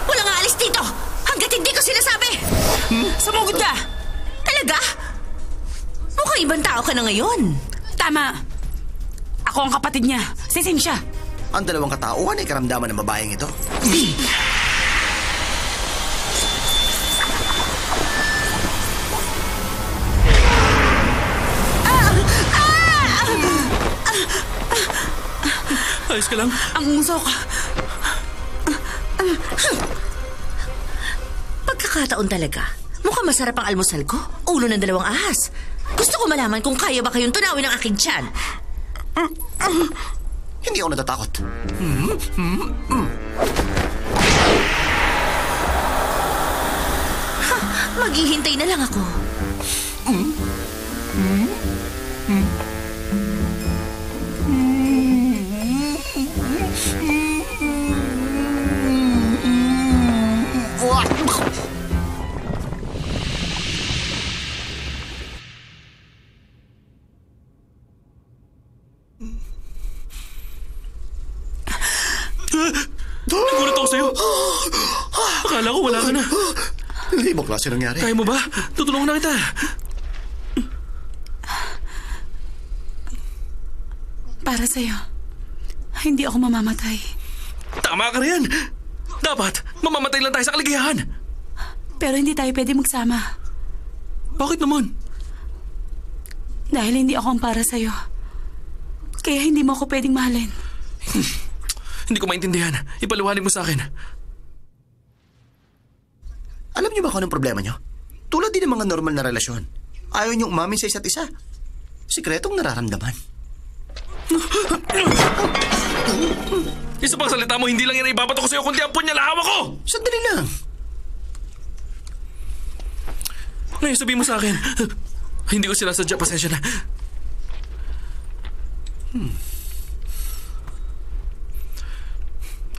[SPEAKER 5] Walang aalis dito hanggat hindi ko sinasabi.
[SPEAKER 4] Sumugod ka.
[SPEAKER 5] Talaga? Mukhang ibang tao ka na ngayon.
[SPEAKER 4] Tama. Ako ang kapatid niya, si Cynthia.
[SPEAKER 2] Ang dalawang katauhan ay karamdaman ng babaeng ito.
[SPEAKER 8] Ayos ka lang?
[SPEAKER 4] Ang usok.
[SPEAKER 5] Pagkakataon talaga. Mukhang masarap ang almusal ko. Ulo ng dalawang ahas. Gusto ko malaman kung kaya ba kayong tunawin ang aking tiyan.
[SPEAKER 2] Hindi ako natatakot.
[SPEAKER 5] Maghihintay na lang ako.
[SPEAKER 8] Nagulat ako sa'yo. Akala ko wala ka na.
[SPEAKER 2] Hindi mo klase nangyari.
[SPEAKER 8] Kaya mo ba? Tutulungan na kita.
[SPEAKER 4] Para sa'yo. Hindi ako mamamatay.
[SPEAKER 8] Tama ka rin. Dapat, mamamatay lang tayo sa kaligayahan.
[SPEAKER 4] Pero hindi tayo pwede magsama.
[SPEAKER 8] Bakit naman?
[SPEAKER 4] Dahil hindi ako ang para sa'yo. Kaya hindi mo ako pwedeng mahalin.
[SPEAKER 8] Hindi ko maintindihan. Ipaliwanag mo sa akin.
[SPEAKER 2] niyo ba kung anong problema niyo? Tulad din ng mga normal na relasyon. Ayaw niyong umamin sa isa't isa. Sikretong nararamdaman.
[SPEAKER 3] Isa pang salita mo, hindi lang yan ibabato ko sa'yo kundi ang punyalahawa ko!
[SPEAKER 2] Sandali lang.
[SPEAKER 8] Ngayon sabihin mo sa akin. Hindi ko sinasadya, pasensya na.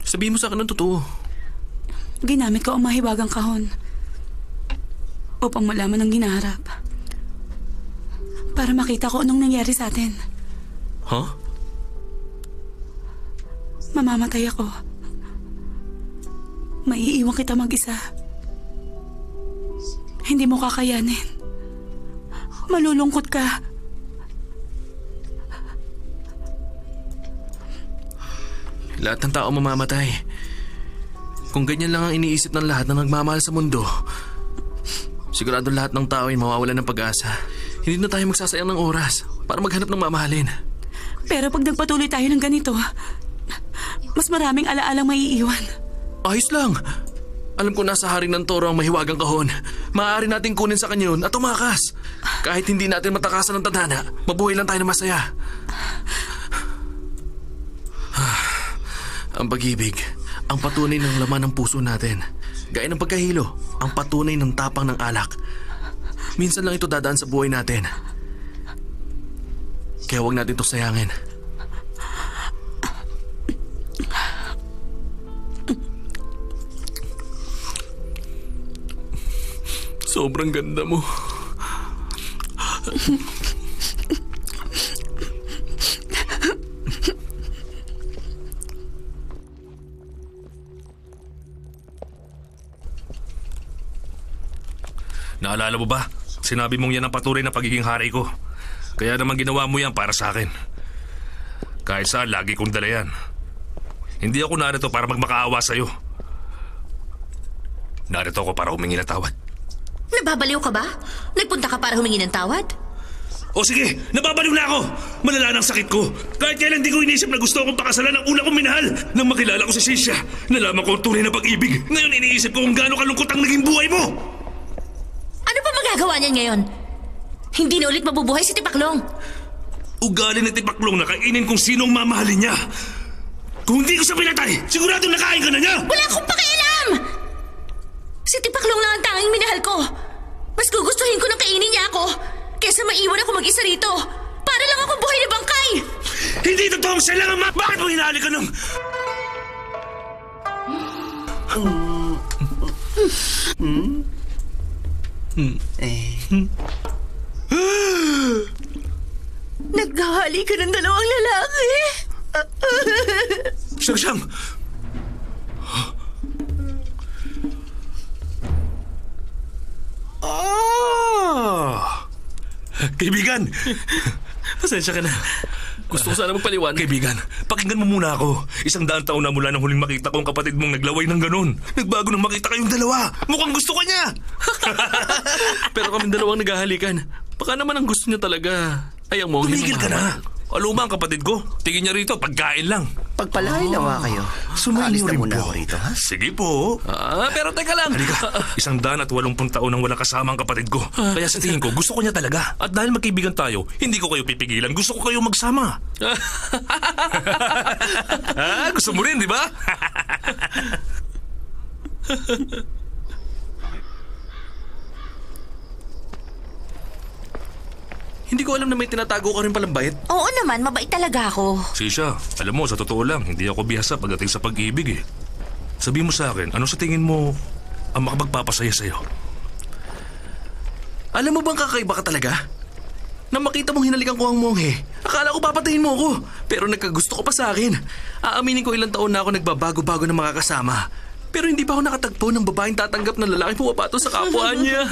[SPEAKER 8] Sabihin mo sa akin ng totoo.
[SPEAKER 4] Ginamit ko ang mahiwagang kahon upang malaman ang ginaharap. Para makita ko anong nangyari sa atin.
[SPEAKER 8] Huh?
[SPEAKER 4] Mamamatay ako. Maiiwan kita mag-isa. Hindi mo kakayanin. Malulungkot ka.
[SPEAKER 8] Lahat ng tao mamamatay. Kung ganyan lang ang iniisip ng lahat na nagmamahal sa mundo, sigurado lahat ng tao ay mawawalan ng pag-asa. Hindi na tayo magsasayang ng oras para maghanap ng mamahalin.
[SPEAKER 4] Pero pag nagpatuloy tayo ng ganito, mas maraming alaalang maiiwan.
[SPEAKER 8] Ayos lang. Alam ko nasa haring ng toro ang mahiwagang kahon. Maaari nating kunin sa kanya yun at tumakas. Kahit hindi natin matakasan ng tadhana, mabuhay lang tayo na masaya. Ang pag-ibig, ang patunay ng laman ng puso natin. Gaya ng pagkahilo, ang patunay ng tapang ng alak. Minsan lang ito dadaan sa buhay natin. Kaya huwag natin ito sayangin. Sobrang ganda mo.
[SPEAKER 7] Naalala mo ba? Sinabi mong yan ang patuloy na pagiging hari ko. Kaya naman ginawa mo yan para sa akin. Kahit saan, lagi kong dala yan. Hindi ako narito para magmakaawa sa'yo. Narito ako para humingi ng tawad.
[SPEAKER 5] Nababaliw ka ba? Nagpunta ka para humingi ng tawad?
[SPEAKER 7] O sige, nababaliw na ako! Malala na ang sakit ko. Kahit kailan di ko inisip na gusto akong pakasalan ng una kong minahal. Nang makilala ko si Sisha, nalaman ko ang tunay na pag-ibig. Ngayon iniisip ko kung gaano kalungkot ang naging buhay mo.
[SPEAKER 5] Ano pa magagawa niyan ngayon? Hindi na ulit mabubuhay si Tipaklong.
[SPEAKER 7] Ugali ng Tipaklong na kainin kung sino ang mamahalin niya. Kung hindi ko siya pinatay, siguradong nakain ka na niya!
[SPEAKER 5] Wala akong pakialam! Si Tipaklong lang ang tanging minahal ko. Mas gugustuhin ko nang kainin niya ako kesa maiwan ako mag-isa rito. Para lang ako buhay na bangkay!
[SPEAKER 7] Hindi totoong siya lang ang Bakit mo hinali ka nung...
[SPEAKER 5] Naghahali ka ng dalawang lalaki.
[SPEAKER 7] Siyang! Kaibigan!
[SPEAKER 8] Pasensya ka na. Gusto ko sana magpaliwanag.
[SPEAKER 7] Kaibigan, pakinggan mo muna ako. 100 taon na mula nang huling makita ko ang kapatid mong naglaway ng ganun. Nagbago nang makita kayong dalawa. Mukhang gusto ka niya!
[SPEAKER 8] Pero kaming dalawang naghahalikan. Baka naman ang gusto niya talaga ay ang mongheng
[SPEAKER 7] Tumigil ka na! Aluma ang kapatid ko. Tingin niya rito, pagkain lang.
[SPEAKER 2] Pagpalain nawa kayo. Alis na muna ako rito, ha?
[SPEAKER 7] Sige po.
[SPEAKER 8] Pero teka lang.
[SPEAKER 7] Halika, 180 taon nang wala kasama ang kapatid ko. Kaya sa tingin ko, gusto ko niya talaga. At dahil magkaibigan tayo, hindi ko kayo pipigilan. Gusto ko kayo magsama. Gusto mo rin, di ba?
[SPEAKER 8] Hindi ko alam na may tinatago ka rin palang bait.
[SPEAKER 5] Oo naman, mabait talaga ako.
[SPEAKER 7] Sisha, alam mo, sa totoo lang, hindi ako bihasa pagdating sa pag-ibig eh. Sabi mo sa akin, ano sa tingin mo ang makapagpapasaya sa'yo?
[SPEAKER 8] Alam mo bang kakaiba ka talaga? Nang makita mong hinalikan ko ang monghe, akala ko papatayin mo ako. Pero nagkagusto ko pa sa akin. Aaminin ko ilang taon na ako nagbabago-bago ng mga kasama. Pero hindi pa ako nakatagpo ng babaeng tatanggap ng lalaki pumapato sa kapwa niya.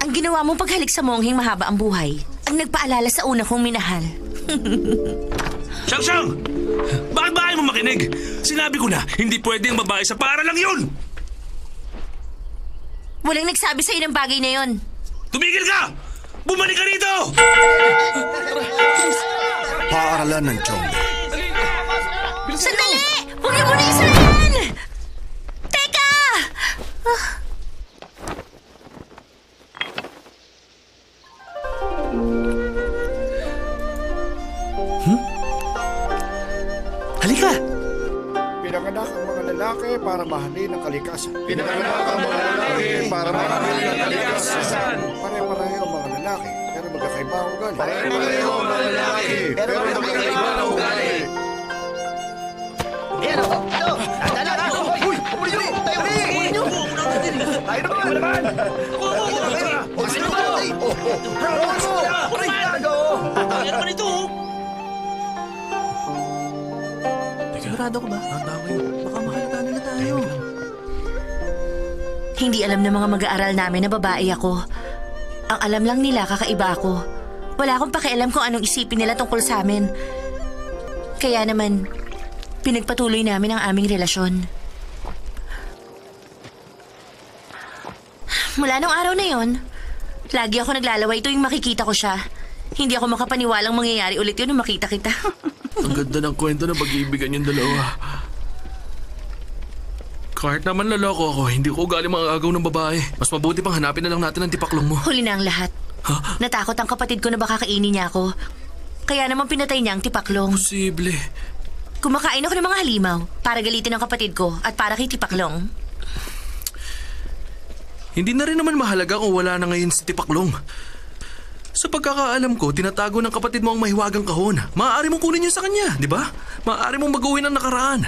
[SPEAKER 5] Ang ginawa mong paghalik sa mongheng mahaba ang buhay ang nagpaalala sa una kong minahal.
[SPEAKER 7] Siyang! Bakit ba ayaw mo makinig? Sinabi ko na, hindi pwede ang babae sa para lang yun!
[SPEAKER 5] Walang nagsabi sa'yo ng bagay na yon.
[SPEAKER 7] Tumigil ka! Bumalik ka rito!
[SPEAKER 1] Paaralan ng Chongbe.
[SPEAKER 5] Sandali! Huwag niyo muna isarayan!
[SPEAKER 8] Halika!
[SPEAKER 1] Pinanganak ang mga lalaki para mahalin ang kalikasan. Pinanganak ang mga lalaki para mahalin ang kalikasan. Pare-pareho ang mga lalaki, pero magkakaiba ang ugali. Pare-pareho ang mga lalaki, pero magkakaiba ang ugali.
[SPEAKER 2] Yan ako. Ito. Tandaan lang. Uy! Pumuli nyo! Tayo! Pumuli nyo! Tayo naman! Ako! Kasi naman!
[SPEAKER 8] Sigurado ko ba? Handa ko yun. Baka mahalata nila tayo.
[SPEAKER 5] Hindi alam ng mga mag-aaral namin na babae ako. Ang alam lang nila kakaiba ako. Wala akong pakialam kung anong isipin nila tungkol sa amin. Kaya naman, pinagpatuloy namin ang aming relasyon. Mula nung araw na yon, lagi ako naglalaway tuwing makikita ko siya. Hindi ako makapaniwalang mangyayari ulit yun nung makita kita.
[SPEAKER 8] Ang ganda ng kwento na pag-iibigan yung dalawa. Kahit naman laloko ako, hindi ko ugali mga agaw ng babae. Mas mabuti pang hanapin na lang natin ang tipaklong mo.
[SPEAKER 5] Huli na ang lahat.
[SPEAKER 8] Ha?
[SPEAKER 5] Natakot ang kapatid ko na baka kainin niya ako. Kaya naman pinatay niya ang tipaklong.
[SPEAKER 8] Posible.
[SPEAKER 5] Kumakain ako ng mga halimaw para galitin ang kapatid ko at para kay tipaklong.
[SPEAKER 8] Hindi na rin naman mahalaga kung wala na ngayon si tipaklong. Sa pagkakaalam ko, tinatago ng kapatid mo ang mahiwagang kahon. Maaari mong kunin yun sa kanya, di ba? Maaari mong mag-uwi ng nakaraan.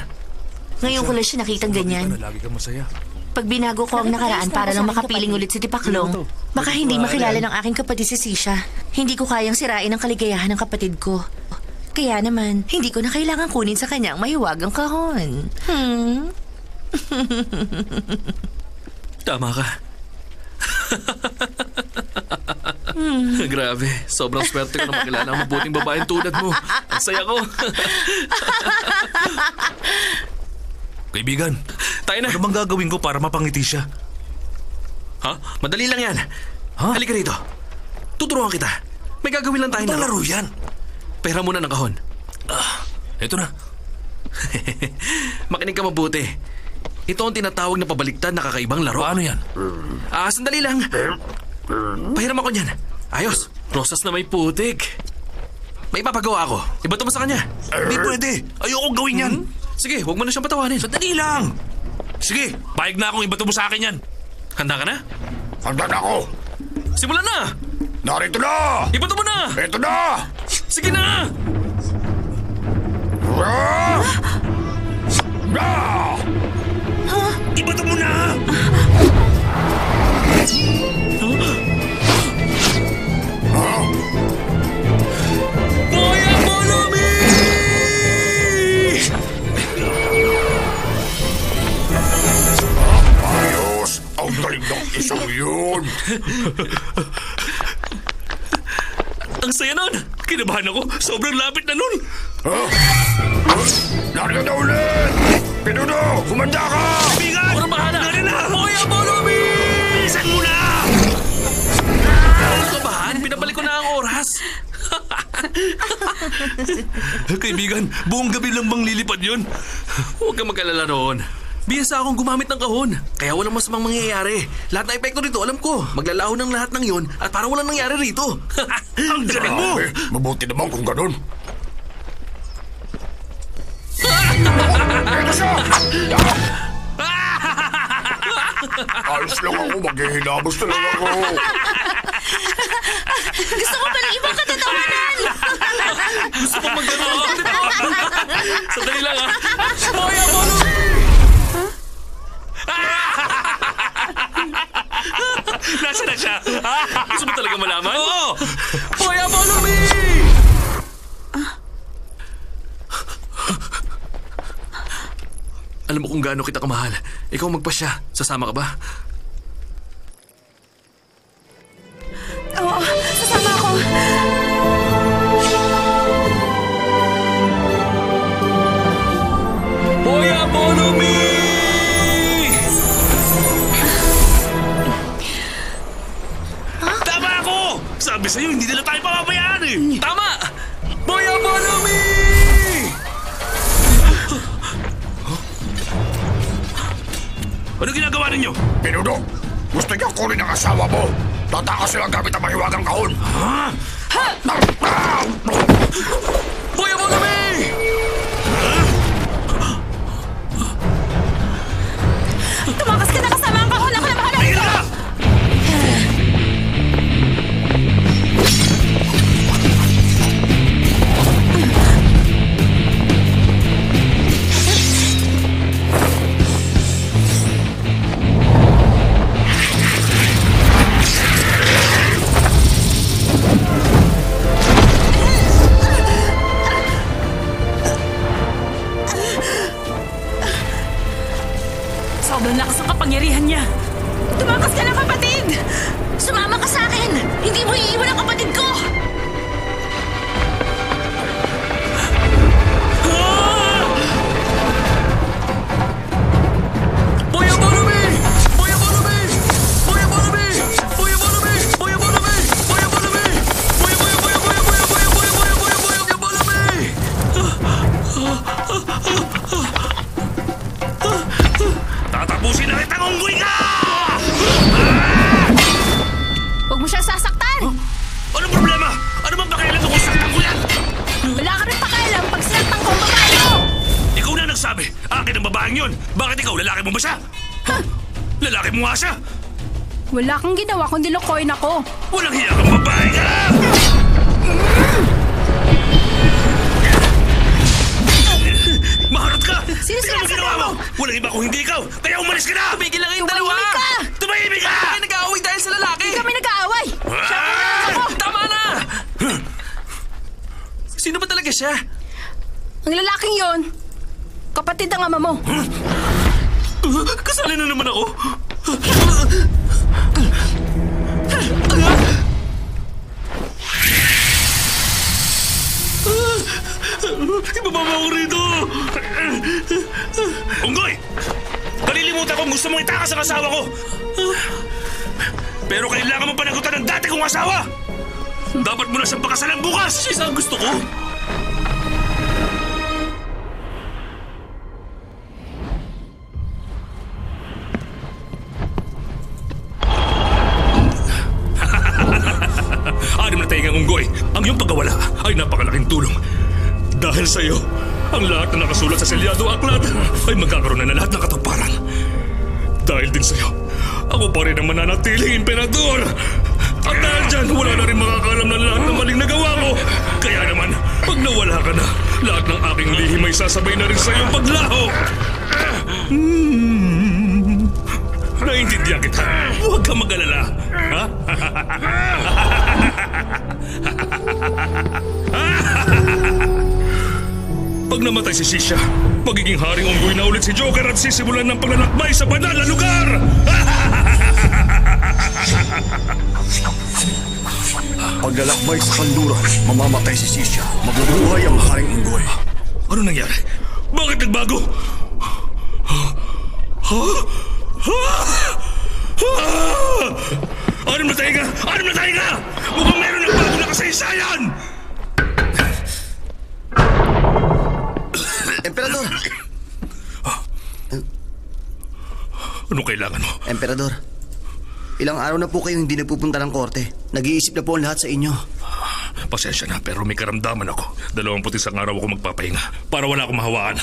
[SPEAKER 5] Ngayon ko lang siya nakitang ganyan.
[SPEAKER 7] Lagi kang masaya.
[SPEAKER 5] Pag binago ko ang nakaraan para lang makapiling ulit si tipaklong, baka hindi makilala ng aking kapatid si Sisha. Hindi ko kayang sirain ang kaligayahan ng kapatid ko. Kaya naman, hindi ko na kailangan kunin sa kanya ang mahiwagang kahon.
[SPEAKER 8] Tama ka. Grabe, sobrang swerte ko na makilala ang mabuting babaeng tulad mo. Ang saya ko.
[SPEAKER 7] Kaibigan,
[SPEAKER 8] Tayo na.
[SPEAKER 7] ano bang gagawin ko para mapangiti siya?
[SPEAKER 8] Ha? Madali lang yan.
[SPEAKER 7] Ha?
[SPEAKER 8] Halika rito. Tuturuan kita. May gagawin lang tayong
[SPEAKER 7] Ano laro yan?
[SPEAKER 8] Pera muna ng kahon.
[SPEAKER 7] Eto na.
[SPEAKER 8] Makinig ka mabuti. Ito ang tinatawag na pabaliktad na kakaibang laro.
[SPEAKER 7] Paano yan?
[SPEAKER 8] Sandali lang. Pahiram ako niyan. Ayos. Rosas na may putik. May ipapagawa ako. Ibato mo sa kanya.
[SPEAKER 7] Hindi pwede. Ayoko gawin yan.
[SPEAKER 8] Sige, huwag mo na siyang patawanin.
[SPEAKER 7] Sandali lang. Sige, payag na akong ibato mo sa akin yan.
[SPEAKER 8] Handa ka na?
[SPEAKER 1] Handa na ako!
[SPEAKER 8] Simulan na!
[SPEAKER 1] Narito na!
[SPEAKER 8] Ibato mo na!
[SPEAKER 1] Ito na!
[SPEAKER 8] Sige na!
[SPEAKER 1] Ah! Ah!
[SPEAKER 7] Ibato mo na!
[SPEAKER 8] Boy Apolomy!
[SPEAKER 1] Ayos! Ang galing ng isang yun!
[SPEAKER 8] Ang saya nun! Kinabahan ako! Sobrang lapit na nun!
[SPEAKER 1] Narito na ulit! Pinuno! Humanda ka!
[SPEAKER 8] Bigat! Walang bahala! Dali na! Boy Apolomy! Bilisan mo na! Kabahan! Pinabalik ko na ang oras! Kaibigan, buong gabi lang bang lilipad yun? Huwag kang mag-alala roon. Biyasa akong gumamit ng kahon, kaya walang masamang mangyayari. Lahat ng epekto rito, alam ko. Maglalaho ng lahat ng yun at parang walang nangyari rito. Ang galing mo!
[SPEAKER 1] Grabe, mabuti naman kung ganun. Ito siya! Ayos lang ako, maghihilamos na lang ako.
[SPEAKER 5] Gusto ko pala ibang katatawanan!
[SPEAKER 8] Gusto ko mag-gano'n. Sandali lang ha. Boy Apollo! Nasaan na siya? Gusto mo talaga malaman? Oo! Boy Apollo me! Alam mo kung gaano kita kamahal. Ikaw magpasya. Sasama ka ba?
[SPEAKER 4] Oo, sasama ako.
[SPEAKER 8] Boy Apollo me! Tama ako! Sabi sa'yo, hindi nila tayo papabayaan eh! Tama! Boy Apollo me! Ano ginagawa
[SPEAKER 7] ginawa ninyo?
[SPEAKER 1] Pinuno, gusto niya kunin ang asawa mo. Tatakas silang gamit ang mahiwagang kahon.
[SPEAKER 7] Ha? Boy Barnaby!
[SPEAKER 4] Tumakas ka na kasama ang kahon! Ako na bahala
[SPEAKER 7] Tingin
[SPEAKER 4] dito!
[SPEAKER 7] ka!
[SPEAKER 4] Sobrang lakas ang kapangyarihan niya! Tumakas ka na, kapatid!
[SPEAKER 5] Sumama ka sa akin! Hindi mo iiwan ang kapatid ko!
[SPEAKER 7] Boy Barnaby! Boy Barnaby! Boy Barnaby! Boy Barnaby! Boy Barnaby! Boy Barnaby! Boy Barnaby! Tatapusin na kitang unggoy ka!
[SPEAKER 6] Huwag mo siya sasaktan!
[SPEAKER 7] Anong problema? Ano bang pakialam mo kung saktan ko yan?
[SPEAKER 6] Wala ka rin pakialam pag sinaktan ko ang babae mo!
[SPEAKER 7] Ikaw na nagsabi. Akin ang babaeng yun. Bakit ikaw? Lalaki mo ba siya? Lalaki mo nga siya.
[SPEAKER 6] Wala kang ginawa kundi lokohin ako.
[SPEAKER 7] Walang hiya kang babae ka! Maharot ka!
[SPEAKER 6] Sino
[SPEAKER 7] Tingnan mo
[SPEAKER 6] sinasabi
[SPEAKER 7] ginawa
[SPEAKER 6] mo?
[SPEAKER 7] Walang iba kung hindi ikaw! Kaya umalis ka na!
[SPEAKER 8] Tumigil lang kayong dalawa!
[SPEAKER 6] Tumahimik ka!
[SPEAKER 7] Tumahimik ka!
[SPEAKER 8] Kami nag-aaway dahil sa lalaki!
[SPEAKER 6] Kami nag-aaway!
[SPEAKER 8] Tama na! Sino ba talaga siya?
[SPEAKER 6] Ang lalaking yon, kapatid ng ama mo.
[SPEAKER 7] Kasali na naman ako! Ibaba mo ako rito! Unggoy! Kalilimutan kong gusto mong itakas ang asawa ko! Pero kailangan mo panagutan ng dati kong asawa! Dapat mo na siyang pakasalan bukas! Siya ang gusto ko! Anim na taingang unggoy, ang iyong pagkawala ay napakalaking tulong. Dahil sa iyo, ang lahat na nakasulat sa selyado aklat ay magkakaroon na lahat ng katuparan. Dahil din sa iyo, ako pa rin ang mananatiling emperador. At dahil dyan, wala na rin makakalam ng lahat ng maling nagawa ko. Kaya naman, pag nawala ka na, lahat ng aking lihim ay sasabay na rin sa iyong paglaho. Naintindihan kita. Huwag kang mag-alala. Ha? Pag namatay si Sisha, pagiging haring unggoy na ulit si Joker at sisimulan ng paglalakbay sa banal na lugar!
[SPEAKER 1] Paglalakbay sa kanluran, mamamatay si Sisha. Mabubuhay ang haring unggoy.
[SPEAKER 7] Ano nangyari? Bakit nagbago? Anim na tainga! Anim na tainga! Mukhang meron ng bago na kasaysayan!
[SPEAKER 2] Emperador!
[SPEAKER 7] Ano kailangan mo?
[SPEAKER 2] Emperador, ilang araw na po kayo hindi napupunta ng korte. Nag-iisip na po ang lahat sa inyo.
[SPEAKER 7] Pasensya na, pero may karamdaman ako. 21 araw ako magpapahinga para wala akong mahawaan.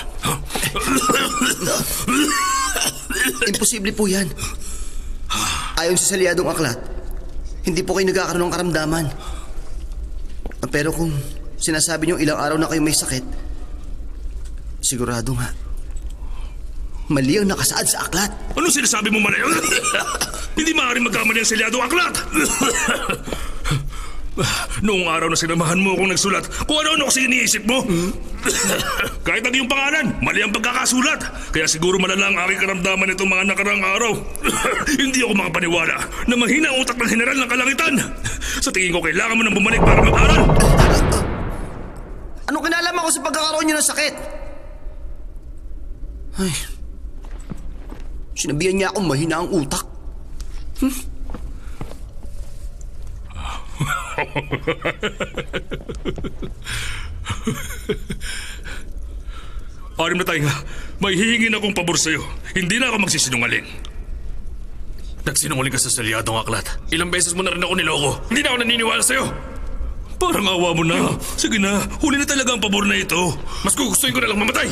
[SPEAKER 2] Imposible po yan. Ayon sa salyadong aklat, hindi po kayo nagkakaroon ng karamdaman. Pero kung sinasabi niyo ilang araw na kayo may sakit, sigurado nga, mali ang nakasaad sa aklat.
[SPEAKER 7] Ano sinasabi mo man yun? Hindi maaaring magkamali ang selyadong aklat! Noong araw na sinamahan mo akong nagsulat, kung ano-ano kasi iniisip mo. Kahit ang iyong pangalan, mali ang pagkakasulat. Kaya siguro malala ang aking karamdaman itong mga nakaraang araw. Hindi ako makapaniwala na mahina ang utak ng general ng kalangitan. Sa tingin ko, kailangan mo nang bumalik para mag-aral.
[SPEAKER 2] Anong kinalaman ko sa pagkakaroon niyo ng sakit? Ay, sinabihan niya akong mahina ang utak.
[SPEAKER 7] Anim na tayo nga, may hihingin akong pabor sa'yo. Hindi na ako magsisinungaling.
[SPEAKER 3] Nagsinungaling ka sa selyadong aklat. Ilang beses mo na rin ako niloko. Hindi na ako naniniwala sa'yo. Parang awa mo na. Sige na, huli na talaga ang pabor na ito. Mas gugustuhin ko na lang mamatay.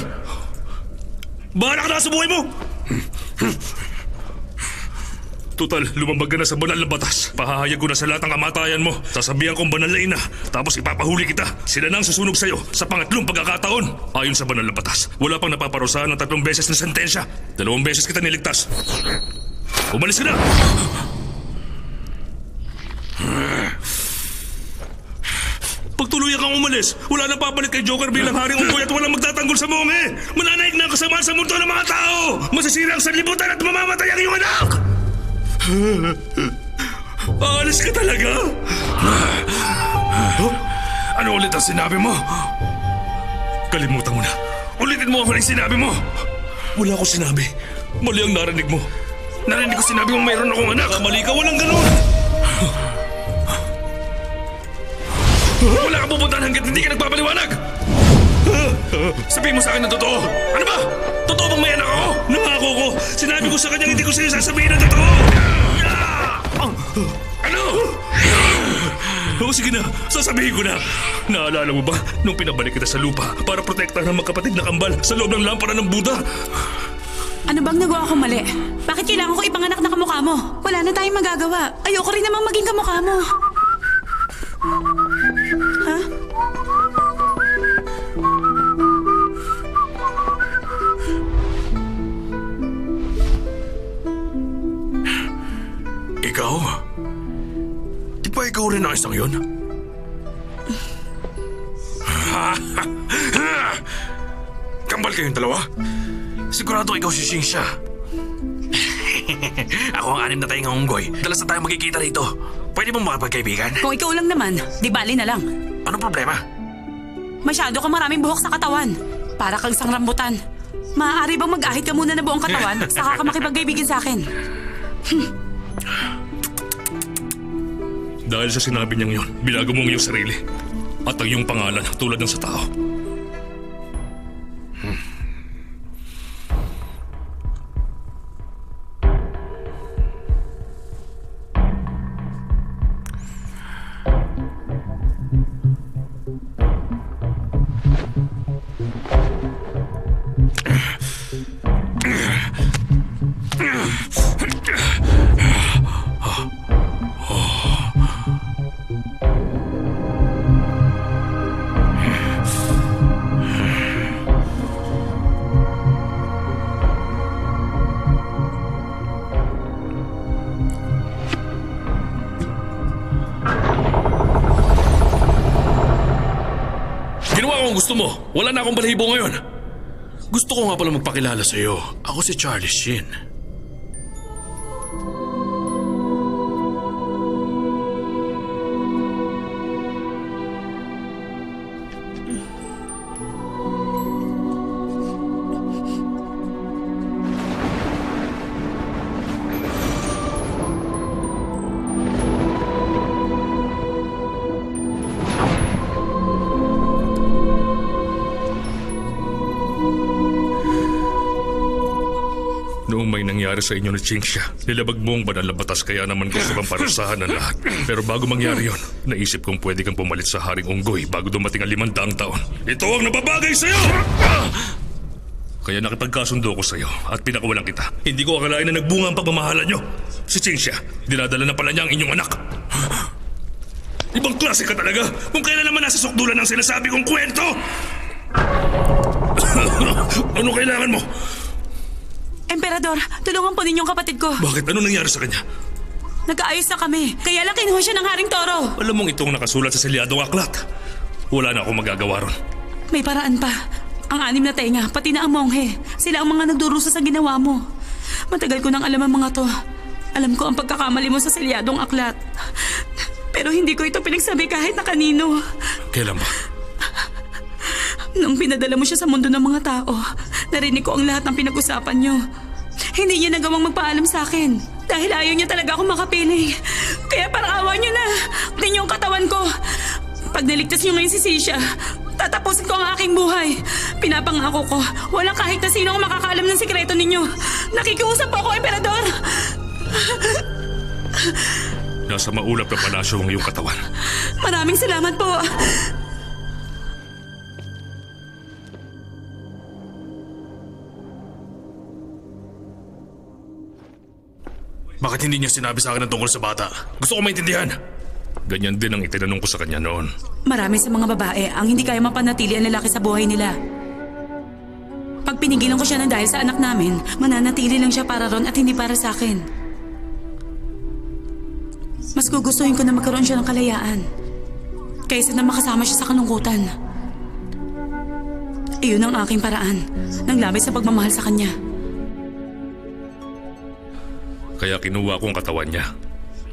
[SPEAKER 3] Bahala ka na sa buhay mo! Total, lumambag ka na sa banal na batas. Pahahayag ko na sa lahat ng kamatayan mo. Sasabihan kong banal na ina. Tapos ipapahuli kita. Sila na ang susunog sa'yo sa pangatlong pagkakataon. Ayon sa banal na batas, wala pang napaparusahan ng 3 beses na sentensya. 2 beses kita niligtas. Umalis ka na! Pagtuluyan kang umalis, wala nang papalit kay Joker bilang haring unggoy at walang magtatanggol sa monghe. Mananaig na ang kasamaan sa mundo ng mga tao. Masisira ang sanlibutan at mamamatay ang iyong anak. Aalis ka talaga? Ano ulit ang sinabi mo? Kalimutan mo na. Ulitin mo ako ng sinabi mo. Wala ko sinabi. Mali ang narinig mo. Narinig ko sinabi mong mayroon akong anak. Mali ka, walang ganun. Wala ka pupuntahan hanggat hindi ka nagpapaliwanag! Sabihin mo sa akin ng totoo! Ano ba? Totoo bang may anak ako? Nangako ko! Sinabi ko sa kanya hindi ko sa'yo sasabihin ng totoo! Ano? Oo, sige na. Sasabihin ko na. Naalala mo ba nung pinabalik kita sa lupa para protektahan ang magkapatid na kambal sa loob ng lampara ng Buddha?
[SPEAKER 4] Ano bang nagawa ko mali? Bakit kailangan ko ipanganak na kamukha mo? Wala na tayong magagawa. Ayoko rin namang maging kamukha mo. Ha?
[SPEAKER 3] Ikaw? Di ba ikaw rin ang isang yun? Kambal kayong dalawa? Sigurado ikaw si Xingsha. Ako ang 6 na tayong unggoy. Dalas na tayo magkikita rito. Pwede mong makapagkaibigan?
[SPEAKER 4] Kung ikaw lang naman, di bali na lang.
[SPEAKER 3] Anong problema?
[SPEAKER 4] Masyado ka maraming buhok sa katawan. Para kang isang rambutan. Maaari bang mag-ahit ka muna na buong katawan, saka ka makipagkaibigan sa akin?
[SPEAKER 7] Dahil sa sinabi niyang yun, binago mo ang iyong sarili. At ang iyong pangalan tulad ng sa tao.
[SPEAKER 3] Gusto mo? Wala na akong balahibo ngayon. Gusto ko nga pala magpakilala sa iyo. Ako si Charlie Sheen.
[SPEAKER 7] Noong may nangyari sa inyo ni Xingsha, nilabag mo ang banal na batas kaya naman gusto kang parusahan ng lahat. Pero bago mangyari yon, naisip kong pwede kang pumalit sa Haring Unggoy bago dumating ang 500 taon. Ito ang nababagay sa'yo! Kaya nakipagkasundo ko sa'yo at pinakawalan kita. Hindi ko akalain na nagbunga ang pagmamahalan nyo. Si Xingsha, dinadala na pala niya ang inyong anak. Ibang klase ka talaga kung kailan naman nasa sukdulan ang sinasabi kong kwento! Ano kailangan mo?
[SPEAKER 4] Emperador, tulungan po ninyong kapatid ko.
[SPEAKER 7] Bakit? Ano nangyari sa kanya?
[SPEAKER 4] Nag-aayos na kami. Kaya lang kinuha siya ng Haring Toro.
[SPEAKER 7] Alam mong itong nakasulat sa selyadong aklat. Wala na akong magagawa ron.
[SPEAKER 4] May paraan pa. Ang 6 na tenga, pati na ang monghe. Sila ang mga nagdurusa sa ginawa mo. Matagal ko nang alam ang mga to. Alam ko ang pagkakamali mo sa selyadong aklat. Pero hindi ko ito pinagsabi kahit na kanino.
[SPEAKER 7] Kailan ba?
[SPEAKER 4] Nung pinadala mo siya sa mundo ng mga tao, narinig ko ang lahat ng pinag-usapan niyo. Hindi niya nagawang magpaalam sa akin dahil ayaw niya talaga akong makapiling. Kaya parang awa niyo na. Tingnan yung katawan ko. Pag naligtas niyo ngayon si Sisha, tatapusin ko ang aking buhay. Pinapangako ko, walang kahit na sino ang makakaalam ng sikreto ninyo. Nakikiusap po ako, Emperador.
[SPEAKER 7] Nasa maulap na palasyo ang iyong katawan.
[SPEAKER 4] Maraming salamat po.
[SPEAKER 3] Bakit hindi niya sinabi sa akin ang tungkol sa bata? Gusto ko maintindihan.
[SPEAKER 7] Ganyan din ang itinanong ko sa kanya noon.
[SPEAKER 4] Marami sa mga babae ang hindi kaya mapanatili ang lalaki sa buhay nila. Pag pinigilan ko siya ng dahil sa anak namin, mananatili lang siya para ron at hindi para sa akin. Mas gugustuhin ko na magkaroon siya ng kalayaan kaysa na makasama siya sa kalungkutan. Iyon ang aking paraan ng labis sa pagmamahal sa kanya.
[SPEAKER 7] Kaya kinuha ko ang katawan niya.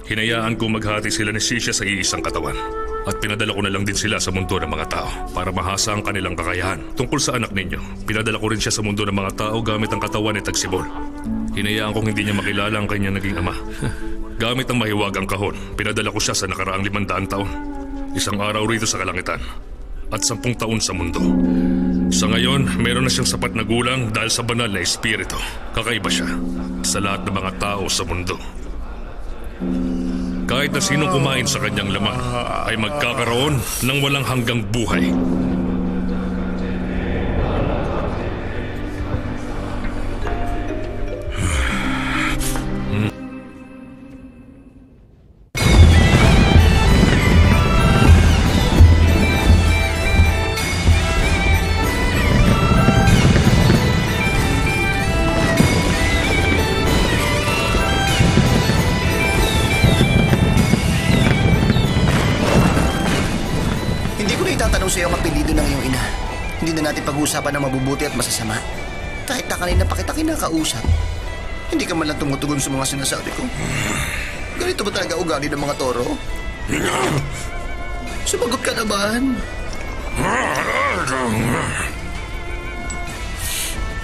[SPEAKER 7] Hinayaan ko maghati sila ni Sisha sa iisang katawan. At pinadala ko na lang din sila sa mundo ng mga tao para mahasa ang kanilang kakayahan. Tungkol sa anak ninyo, pinadala ko rin siya sa mundo ng mga tao gamit ang katawan ni Tagsibol. Hinayaan kong hindi niya makilala ang kanyang naging ama. Gamit ang mahiwagang kahon, pinadala ko siya sa nakaraang 500 taon. Isang araw rito sa kalangitan at 10 taon sa mundo. Sa ngayon, meron na siyang sapat na gulang dahil sa banal na espiritu. Kakaiba siya sa lahat ng mga tao sa mundo. Kahit na sinong kumain sa kanyang laman ay magkakaroon ng walang hanggang buhay.
[SPEAKER 2] Sa'yo ang apelido ng iyong ina. Hindi na natin pag-uusapan ng mabubuti at masasama. Kahit na kanina pa kita kinakausap, hindi ka man lang tumutugon sa mga sinasabi ko. Ganito ba talaga ugali ng mga toro? Sumagot ka naman.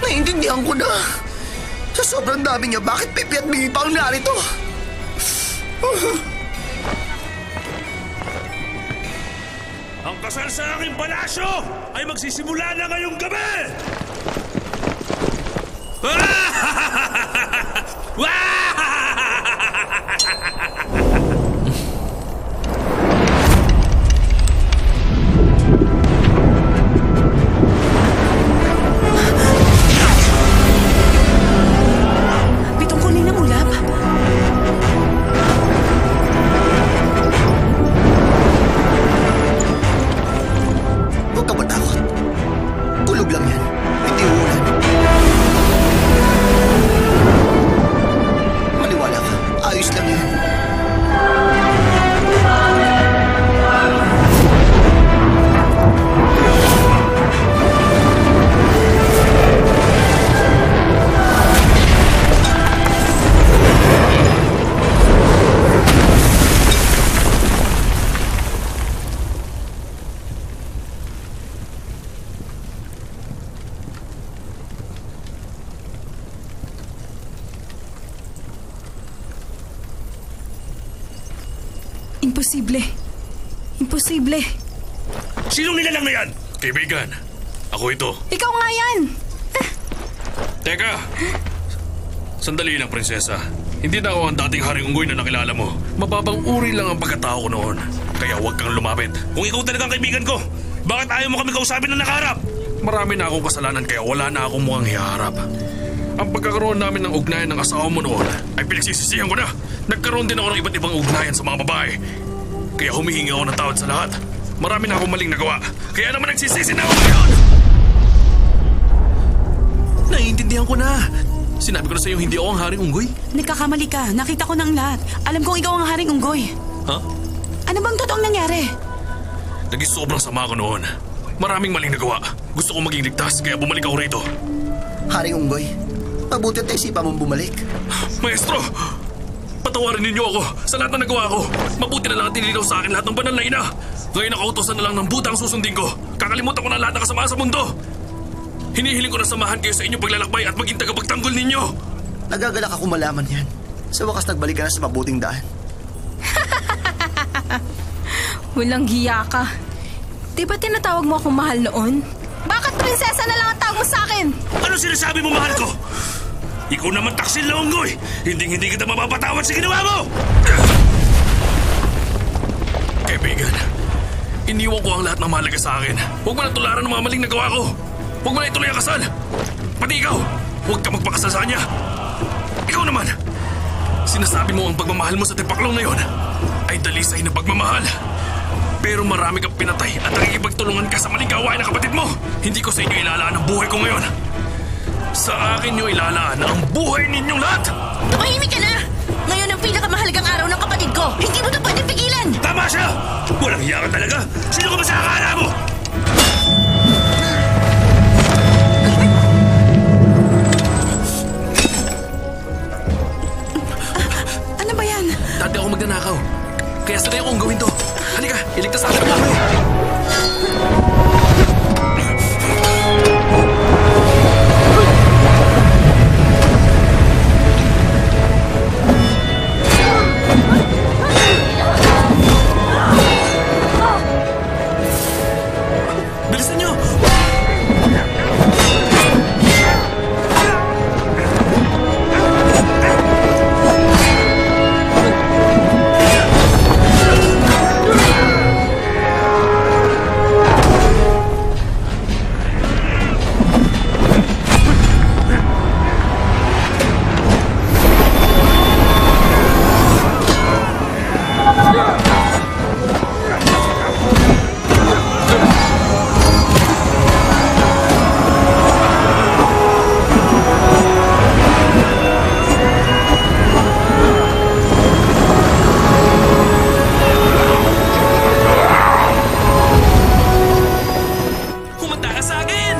[SPEAKER 2] Naiintindihan ko na. Sa sobrang dami niya, bakit pipi at mingi pa ang narito?
[SPEAKER 7] Ang kasal sa aking palasyo ay magsisimula na ngayong gabi!
[SPEAKER 4] Pitong kulay ng ulap.
[SPEAKER 2] Huwag ka matakot. Tulog lang yan. Hindi ulan. Maniwala ka. Ayos lang yan.
[SPEAKER 6] Imposible. Imposible.
[SPEAKER 3] Sinong nilalang na yan? Kaibigan, ako ito.
[SPEAKER 6] Ikaw nga yan!
[SPEAKER 3] Teka! Sandali lang, prinsesa. Hindi na ako ang dating Haring Unggoy na nakilala mo. Mababang uri lang ang pagkatao ko noon. Kaya huwag kang lumapit. Kung ikaw talagang kaibigan ko, bakit ayaw mo kami kausapin na nakaharap? Marami na akong kasalanan kaya wala na akong mukhang hiharap. Ang pagkakaroon namin ng ugnayan ng asawa mo noon ay pinagsisisihan ko na. Nagkaroon din ako ng iba't ibang ugnayan sa mga babae. Kaya humihingi ako ng tawad sa lahat. Marami na akong maling nagawa. Kaya naman nagsisisi na ako ngayon!
[SPEAKER 8] Naiintindihan ko na. Sinabi ko na sa'yo hindi ako ang Haring Unggoy.
[SPEAKER 4] Nagkakamali ka. Nakita ko na ang lahat. Alam kong ikaw ang Haring Unggoy.
[SPEAKER 8] Ha?
[SPEAKER 4] Ano bang totoong nangyari?
[SPEAKER 3] Naging sobrang sama ko noon. Maraming maling nagawa. Gusto kong maging ligtas kaya bumalik ako rito.
[SPEAKER 2] Haring Unggoy, mabuti at isipan mong bumalik.
[SPEAKER 3] Maestro! Patawarin ninyo ako sa lahat na nagawa ko. Mabuti na lang at nilinaw sa akin lahat ng banal na ina. Ngayon nakautosan na lang ng buta ang susundin ko. Kakalimutan ko na lahat ng kasama sa mundo. Hinihiling ko na samahan kayo sa inyong paglalakbay at maging tagapagtanggol ninyo.
[SPEAKER 2] Nagagalak ako malaman yan. Sa wakas nagbalik ka na sa mabuting daan.
[SPEAKER 6] Walang hiya ka. Di ba tinatawag mo akong mahal noon? Bakit prinsesa na lang ang tawag mo sa akin?
[SPEAKER 3] Ano sinasabi mo, mahal ko?
[SPEAKER 7] Ikaw naman taksil na unggoy! Hindi kita mapapatawad sa ginawa mo!
[SPEAKER 3] Kaibigan, iniwan ko ang lahat ng mahalaga sa akin. Huwag mo na tularan ng mga maling nagawa ko. Huwag mo na ituloy ang kasal. Pati ikaw, huwag ka magpakasal sa kanya. Ikaw naman, sinasabi mo ang pagmamahal mo sa tipaklong na yon ay dalisay na pagmamahal. Pero marami kang pinatay at nakikipagtulungan ka sa maling gawain ng kapatid mo. Hindi ko sa inyo ilalaan ang buhay ko ngayon. Sa akin nyo ilalaan ang buhay ninyong lahat!
[SPEAKER 5] Tumahimik ka na! Ngayon ang pinakamahalagang araw ng kapatid ko. Hindi mo ito pwede pigilan!
[SPEAKER 7] Tama siya! Walang hiya ka talaga! Sino ka ba sa akala mo?
[SPEAKER 4] Ano ba yan?
[SPEAKER 8] Dati ako magnanakaw. Kaya sanay akong gawin to. Halika, iligtas natin ang buhay. Bilisan nyo! Humanda ka sa akin!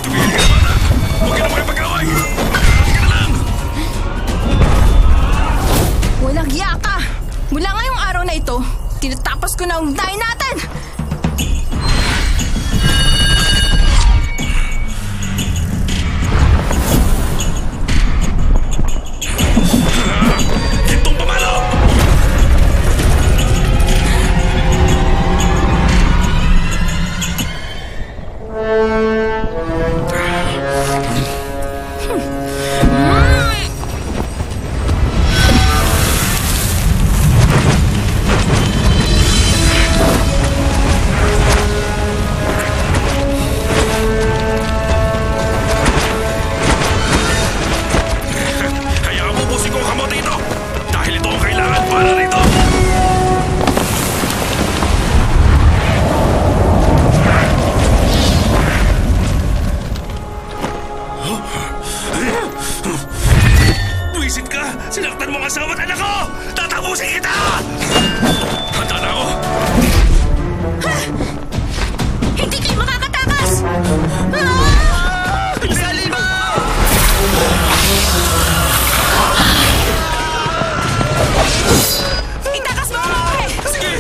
[SPEAKER 3] Tumigil ka na, bata! Huwag ka na makipag-away! Marami ka na lang!
[SPEAKER 6] Walang hiya ka! Mula ngayong araw na ito, tinatapos ko na ang ugnayan natin!
[SPEAKER 3] Gintong pamalo! Hayaan mo busin ko ang kamote ito! Dahil ito ang kailangan para rito! Buisit ka! Sinaktan mo ang asawa at anak ko! Tatapusin kita! Handa na ako!
[SPEAKER 5] Hindi kayo makakatakas!
[SPEAKER 2] Salin mo!
[SPEAKER 4] Itakas mo ang monhe!
[SPEAKER 3] Sige!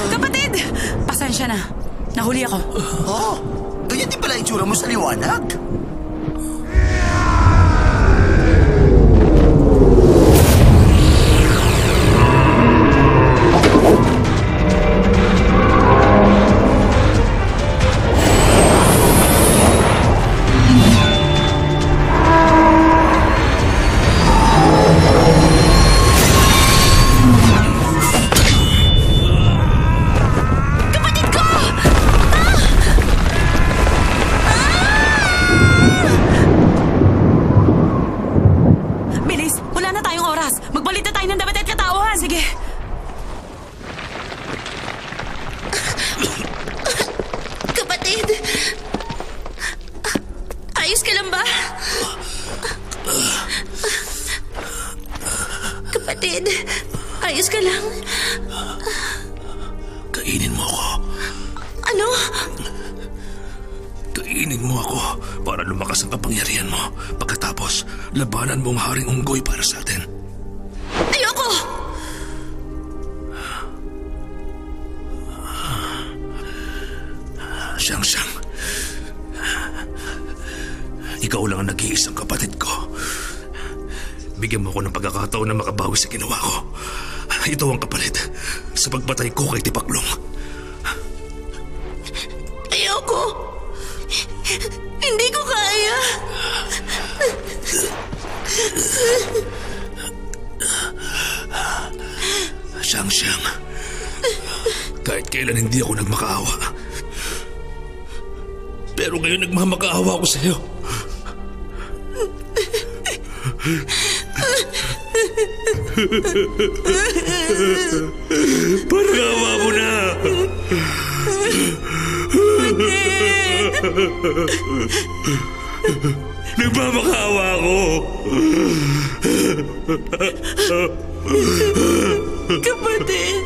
[SPEAKER 4] Kapatid! Pasensya na. Nahuli ako.
[SPEAKER 2] Oh, ganyan din pala yung tsura mo sa liwanag.
[SPEAKER 4] Bilis! Wala na tayong oras! Magbalita tayo ng dapat Sige.
[SPEAKER 5] Kapatid! Ayos ka lang ba? Kapatid, ayos ka lang?
[SPEAKER 7] Kainin mo ako.
[SPEAKER 5] Ano?
[SPEAKER 7] Kainin mo ako para lumakas ang kapangyarihan mo. Pagkatapos, labanan mo ang Haring Unggoy para sa atin.
[SPEAKER 5] Ayoko!
[SPEAKER 7] Siyang-siyang. Ikaw lang ang nag-iisang kapatid ko. Bigyan mo ako ng pagkakataon na makabawi sa ginawa ko. Ito ang kapalit sa pagbatay ko kay Tipaklong.
[SPEAKER 5] Ayoko! Hindi ko kaya!
[SPEAKER 7] Siyang-siyang. Kahit kailan hindi ako nagmakaawa. Pero ngayon nagmamakaawa ako sa iyo. Parang awa mo na. Nagmamakaawa ako.
[SPEAKER 5] Kapatid!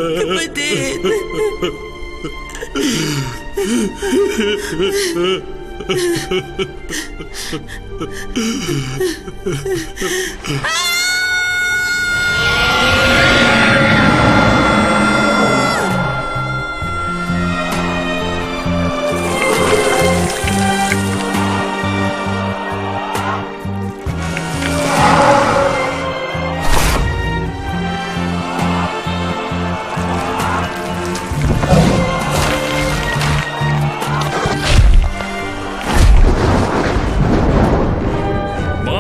[SPEAKER 5] Kapatid!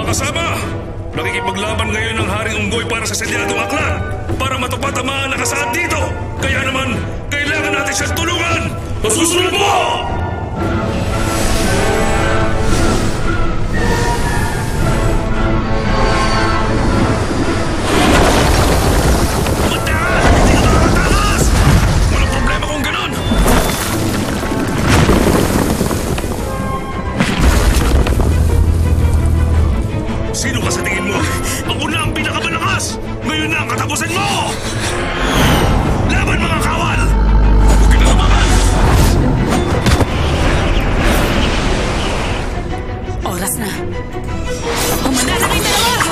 [SPEAKER 7] Kasama! Nakikipaglaban ngayon ng Haring Unggoy para sa selyadong aklat para matupad ang mga nakasaad dito. Kaya naman, kailangan natin siyang tulungan! Masusunod mo! Mataas! Hindi ka makakatakas! Walang problema kung ganon! Sino ka sa tingin mo? Ako na ang pinakamalakas! Ngayon na ang katapusin mo! Laban mga kawal! Huwag ka na lumaban!
[SPEAKER 4] Oras na. Humanda na kayong dalawa!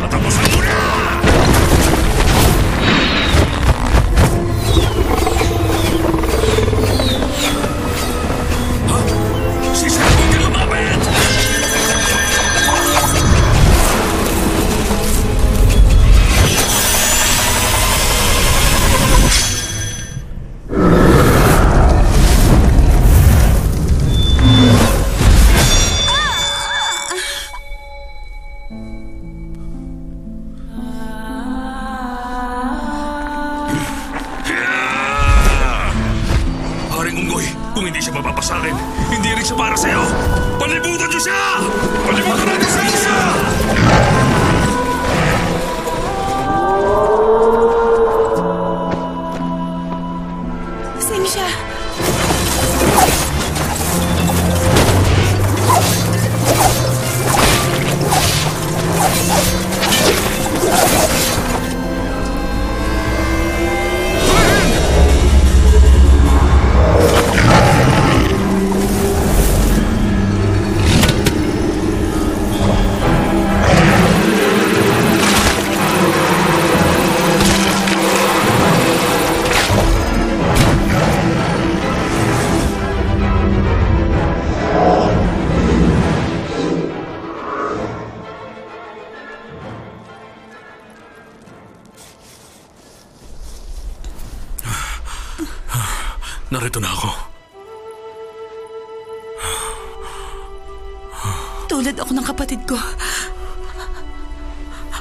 [SPEAKER 7] Katapusan mo na! Haring Unggoy, kung hindi siya mapapasakin, hindi rin siya para sa'yo! Palibutan niyo siya! Palibutan natin sa isa!
[SPEAKER 4] Sino siya?
[SPEAKER 7] Narito na ako.
[SPEAKER 4] Tulad ako ng kapatid ko.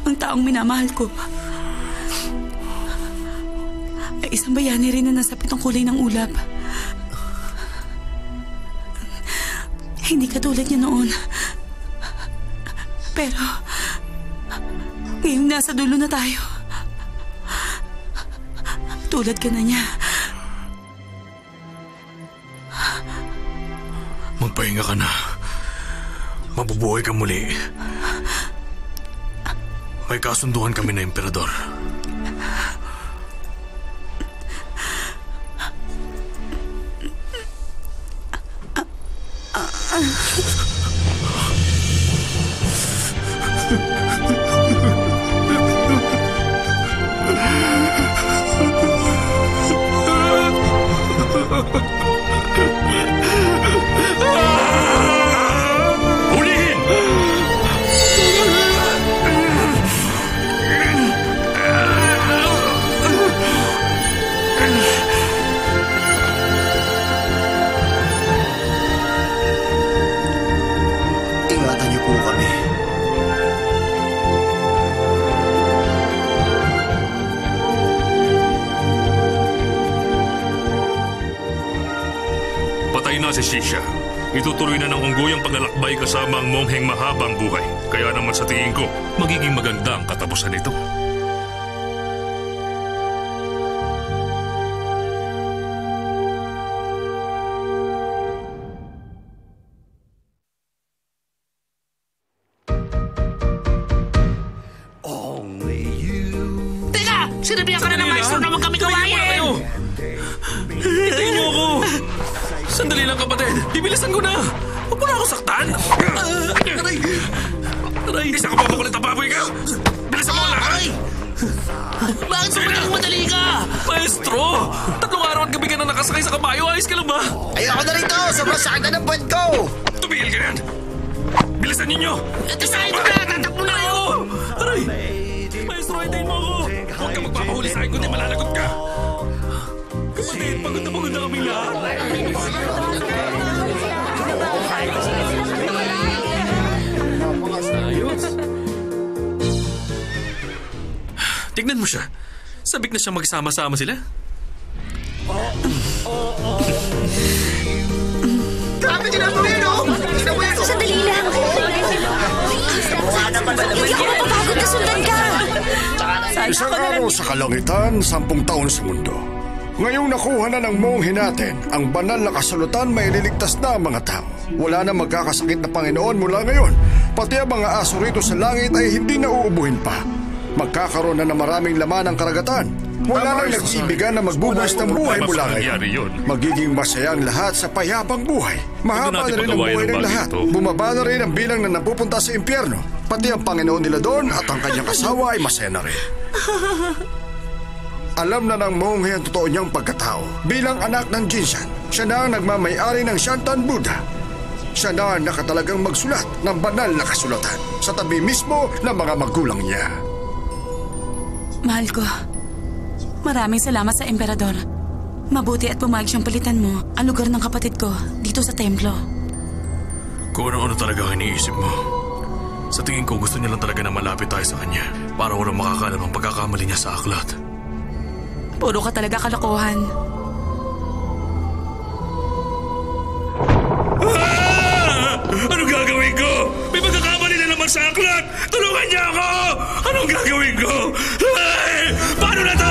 [SPEAKER 4] ang taong minamahal ko. Ay isang bayani rin na nasa pitong kulay ng ulap. Hindi katulad niya noon. Pero, ngayong nasa dulo na tayo. Tulad ka na niya.
[SPEAKER 3] Magpahinga ka na. Mabubuhay ka muli. May kasunduan kami na emperador.
[SPEAKER 7] Hulihin!
[SPEAKER 2] Ingatan niyo po kami.
[SPEAKER 7] Patay na si Shisha. Itutuloy na ng unggoy ang paglalakbay kasama ang mongheng mahabang buhay. Kaya naman sa tingin ko, magiging maganda ang katapusan nito.
[SPEAKER 4] Teka! Sinabihan ka na ng maestro na huwag kami gawain!
[SPEAKER 8] Hintayin niyo ako! Sandali lang, kapatid. Bibilisan ko na. Huwag mo na ako saktan. Aray! Aray!
[SPEAKER 3] Isa ka papakulit na baboy ka! Bilisan mo lahat!
[SPEAKER 8] Bakit sumalang madali ka? Maestro! 3 araw at gabi ka na nakasakay sa kabayo. Ayos ka lang ba?
[SPEAKER 2] Ayoko na rito! Sobrang sakit na ng buwan ko!
[SPEAKER 3] Tumigil ka yan! Bilisan ninyo!
[SPEAKER 4] Ito na! Tatakbo na kayo!
[SPEAKER 8] Aray! Maestro, hintayin mo ako!
[SPEAKER 3] Huwag ka magpapahuli sa akin kundi malalagot ka!
[SPEAKER 8] Kapatid, pagod na kami lahat. Tignan mo siya. Sabik na siya magsama-sama sila.
[SPEAKER 2] Grabe ginagawa yun, oh! Ginagawa yun, oh!
[SPEAKER 5] Sandali lang. Hindi ako mapapagod na sundan ka.
[SPEAKER 1] Isang araw sa kalangitan, 10 taon sa mundo. Ngayong nakuha na ng monghe natin ang banal na kasulutan, may liligtas na ang mga tao. Wala na magkakasakit na Panginoon mula ngayon. Pati ang mga aso rito sa langit ay hindi na uubuhin pa. Magkakaroon na ng maraming laman ang karagatan. Wala nang nag-iibigan na magbubuhos ng buhay mula
[SPEAKER 7] nangyari
[SPEAKER 1] ngayon.
[SPEAKER 7] yun.
[SPEAKER 1] Magiging masaya ang lahat sa payapang buhay. Mahaba na
[SPEAKER 7] natin
[SPEAKER 1] rin ang
[SPEAKER 7] pagawain
[SPEAKER 1] buhay
[SPEAKER 7] ang
[SPEAKER 1] ng
[SPEAKER 7] bagay
[SPEAKER 1] lahat.
[SPEAKER 7] ito.
[SPEAKER 1] Bumaba na rin ang bilang na napupunta sa impyerno. Pati ang Panginoon nila doon at ang kanyang asawa ay masaya na rin. Alam na ng monghe ang totoo niyang pagkatao. Bilang anak ng Jinsan, siya na ang nagmamayari ng Shantan Buddha. Siya na ang nakatalagang magsulat ng banal na kasulatan sa tabi mismo ng mga magulang niya.
[SPEAKER 4] Mahal ko, maraming salamat sa emperador. Mabuti at pumayag siyang palitan mo ang lugar ng kapatid ko dito sa templo.
[SPEAKER 3] Kung ano-ano talaga ang iniisip mo. Sa tingin ko, gusto niya lang talaga na malapit tayo sa kanya para walang makakalam ang pagkakamali niya sa aklat.
[SPEAKER 4] Puro ka talaga kalokohan.
[SPEAKER 3] Anong gagawin ko? May pagkakamali na naman sa aklat! Tulungan niya ako! Anong gagawin ko? Ay! Paano na to?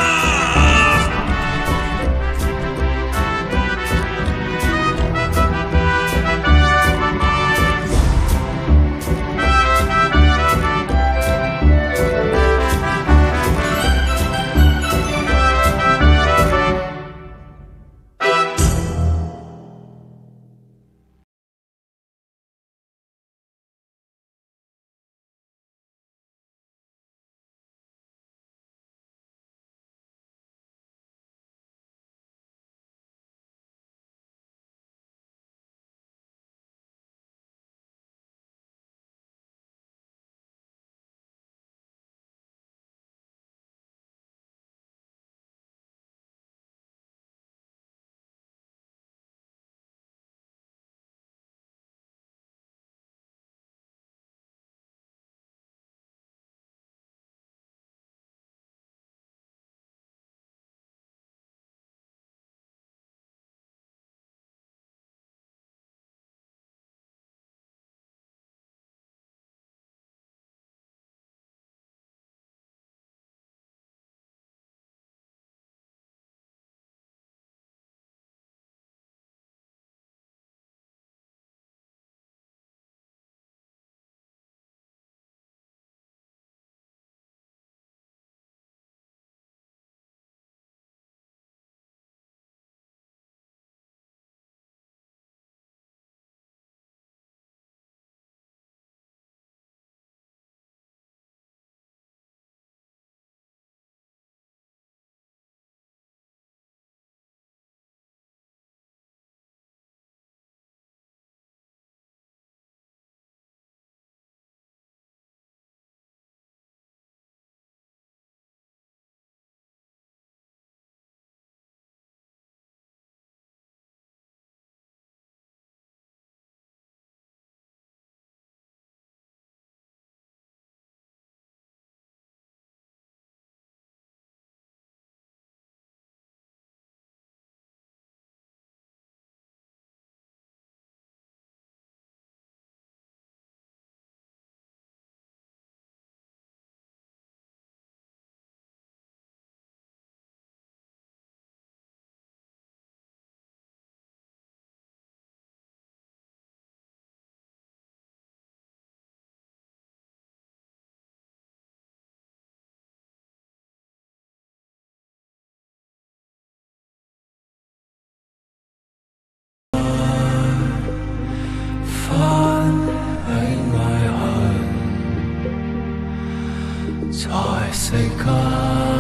[SPEAKER 9] ka.